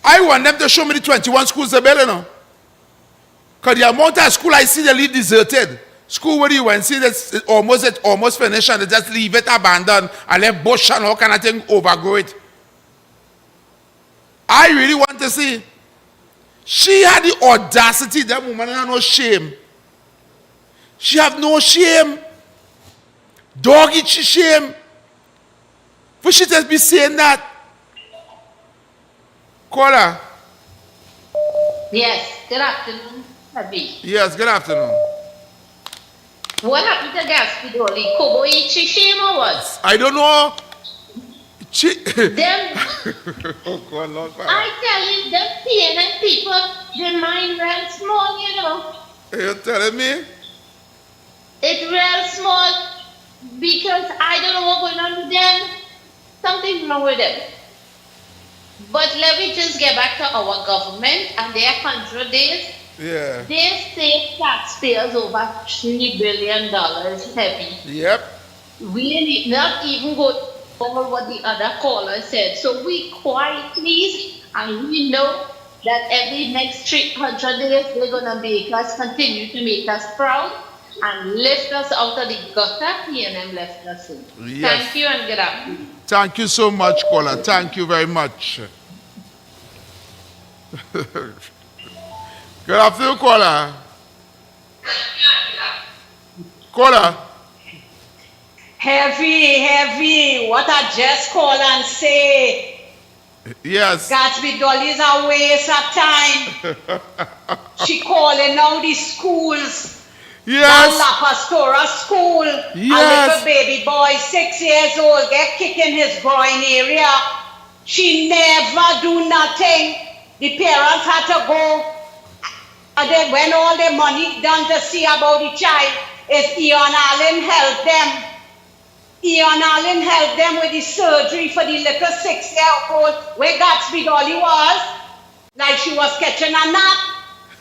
I want them to show me the 21 schools they build, you know. Because the amount of school I see, they leave deserted. School where you went, see that's almost finished and they just leave it abandoned and let bush and all kind of thing overgrow it. I really want to see. She had the audacity, that woman had no shame. She have no shame. Dog eat she shame. For she just be saying that. Call her. Yes, good afternoon, Abby. Yes, good afternoon. What happened to Gatsby Dolly? Kobo eat she shame or what? I don't know. Them, oh God, Lord, I tell you, them PNN people, their mind real small, you know. You're telling me? It's real small because I don't know what's going on with them. Something's wrong with them. But let me just get back to our government and their 100 days. Yeah. They save taxpayers over $3 billion heavy. Yep. We need not even go over what the other caller said. So we quiet, please, and we know that every next 300 days they're going to make us continue to make us proud and lift us out of the gutter PNM left us in. Yes. Thank you and good afternoon. Thank you so much, caller. Thank you very much. Good afternoon, caller. Caller. Heavy. What I just call and say. Yes. Gatsby Dolly is a waste of time. She calling now the schools. Yes. That La Pastora school. Yes. A little baby boy, 6 years old, get kicked in his groin area. She never do nothing. The parents had to go. And then when all the money done to see about the child, is Ian Allen help them. Ian Allen helped them with the surgery for the little 6-year-old where Gatsby Dolly was. Like she was catching a nap.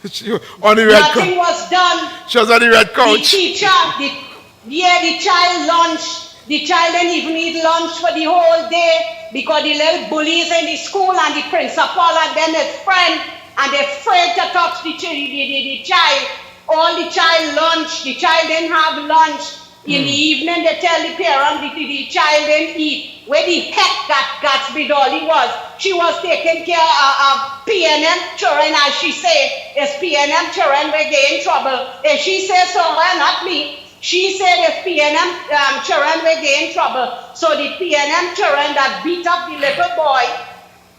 She on the red Nothing was done. She was on the red couch. The teacher, the child lunch. The child didn't even eat lunch for the whole day because the little bullies in the school and the principal and then his friend and they're afraid to touch the child. All the child lunch. The child didn't have lunch. In the evening, they tell the parent the child didn't eat. Where the heck that Gatsby Dolly was? She was taking care of PNM children, as she say. It's PNM children will get in trouble. If she says so, well, not me. She said if PNM children will get in trouble. So the PNM children that beat up the little boy,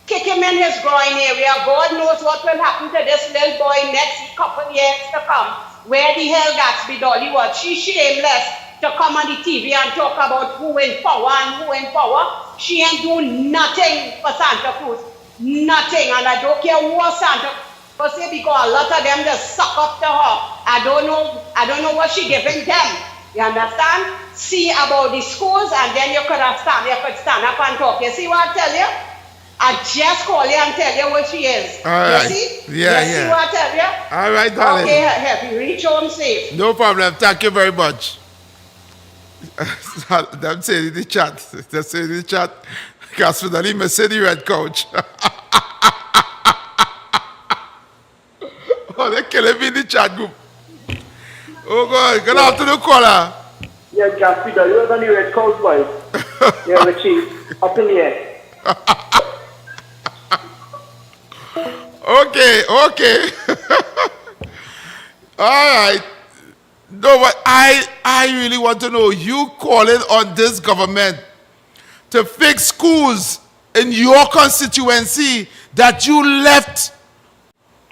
kick him in his groin area. God knows what will happen to this little boy next couple years to come. Where the hell Gatsby Dolly was? She's shameless to come on the TV and talk about who in power and who in power. She ain't do nothing for Santa Cruz. Nothing. And I don't care what Santa Cruz say because a lot of them just suck up to her. I don't know what she giving them. You understand? See about the schools and then you could stand up and talk. You see what I tell you? I just call you and tell you what she is. All right. You see? Yeah, you see what I tell you? All right, darling. Okay, happy. Reach home safe. No problem. Thank you very much. Them say in the chat. They say in the chat. Gatsby Dolly may say the red couch. Oh, they're killing me in the chat group. Oh God. Good afternoon, caller. Yeah, Gatsby Dolly was on the red couch, boy. Yeah, with she up in the air. Okay. All right. No, but I really want to know, you calling on this government to fix schools in your constituency that you left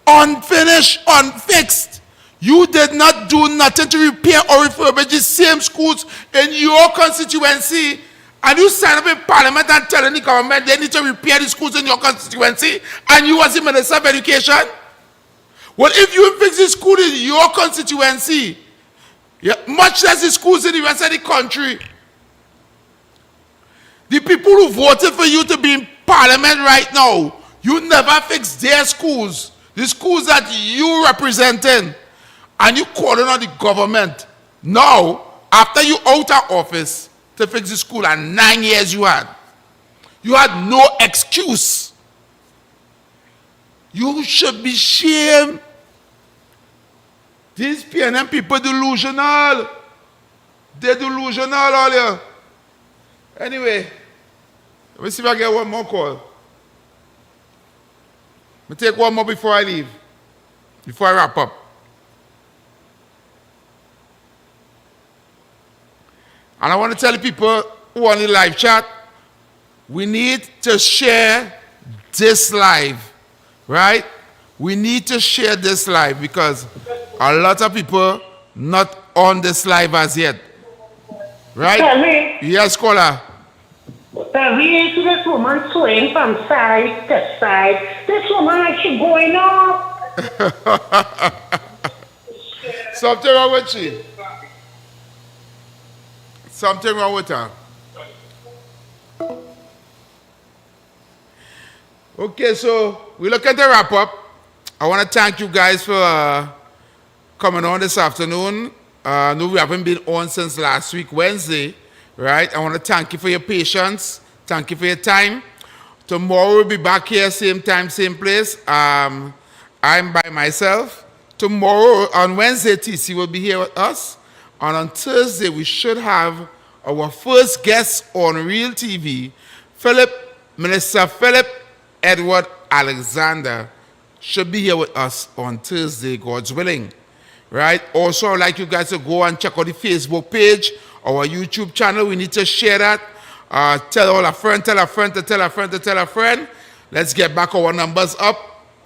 unfinished, unfixed. You did not do nothing to repair or refurbish the same schools in your constituency. And you stand up in parliament and telling the government they need to repair the schools in your constituency, and you was the Minister of Education? Well, if you fix the school in your constituency, much less the schools in the rest of the country, the people who voted for you to be in parliament right now, you never fix their schools, the schools that you representing, and you calling on the government now, after you out of office, to fix the school, and 9 years you had no excuse. You should be ashamed. These PNM people delusional. They're delusional all here. Anyway, let me see if I get one more call. me take one more before I leave. Before I wrap up. And I want to tell the people who are on the live chat, we need to share this live, right? We need to share this live because a lot of people not on this live as yet. Right? Yes, caller. We see this woman swaying from side to side. This woman, she going up. Something wrong with she? Something wrong with her? Okay, so we look at the wrap up. I want to thank you guys for coming on this afternoon. No, we haven't been on since last week, Wednesday, right? I want to thank you for your patience. Thank you for your time. Tomorrow we'll be back here, same time, same place. I'm by myself. Tomorrow, on Wednesday, TC will be here with us. And on Thursday, we should have our first guest on Real TV, Minister Philip Edward Alexander, should be here with us on Thursday, God's willing. Right? Also, I'd like you guys to go and check out the Facebook page, our YouTube channel. We need to share that. Tell all a friend, tell a friend, to tell a friend, to tell a friend. Let's get back our numbers up.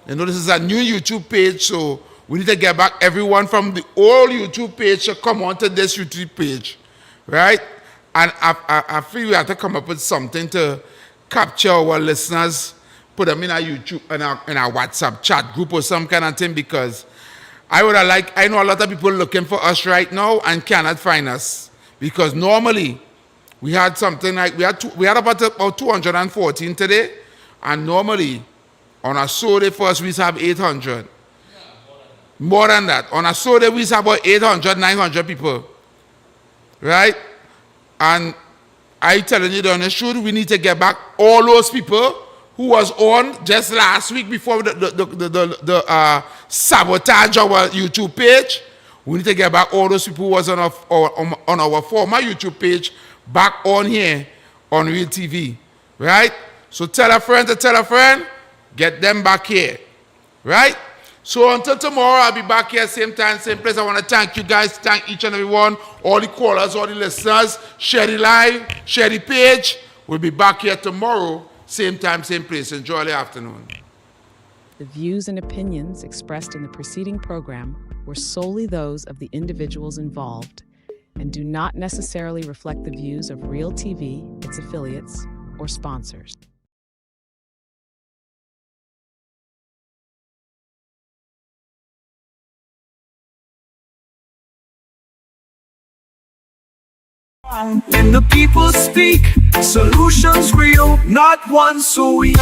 You know, this is a new YouTube page, so we need to get back everyone from the old YouTube page to come onto this YouTube page. Right? And I feel we have to come up with something to capture our listeners, put them in our YouTube, in our WhatsApp chat group or some kind of thing, because I know a lot of people looking for us right now and cannot find us. Because normally, we had something like, we had about 214 today, and normally, on a Sunday first, we used to have 800. More than that. On a Sunday, we used to have about 800, 900 people. Right? And I telling you the honest truth, we need to get back all those people who was on just last week before the sabotage our YouTube page. We need to get back all those people who was on our former YouTube page back on here on Real TV. Right? So tell a friend to tell a friend, get them back here. Right? So until tomorrow, I'll be back here, same time, same place. I want to thank you guys, thank each and every one, all the callers, all the listeners. Share the live, share the page. We'll be back here tomorrow, same time, same place. Enjoy the afternoon. The views and opinions expressed in the preceding program were solely those of the individuals involved and do not necessarily reflect the views of Real TV, its affiliates, or sponsors. When the people speak, solutions real, not one so weak.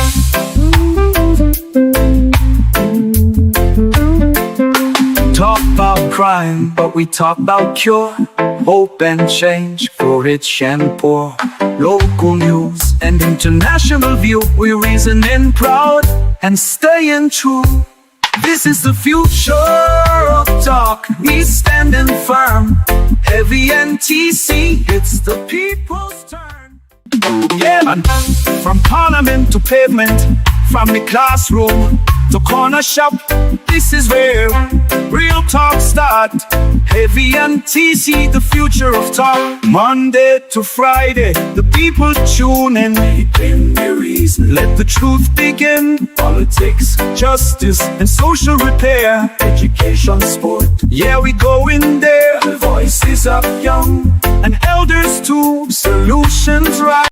Talk about crime, but we talk about cure, hope and change for rich and poor. Local news and international view, we reasoning proud and staying true. This is the future of talk, we standing firm. Heavy NTC, it's the people's turn. Yeah, man. From parliament to pavement, from the classroom to corner shop, this is where real talk start. Heavy NTC, the future of talk. Monday to Friday, the people tune in. Let the truth begin. Politics, justice, and social repair. Education, sport, yeah, we go in there. The voices up young and elders too. Solutions right.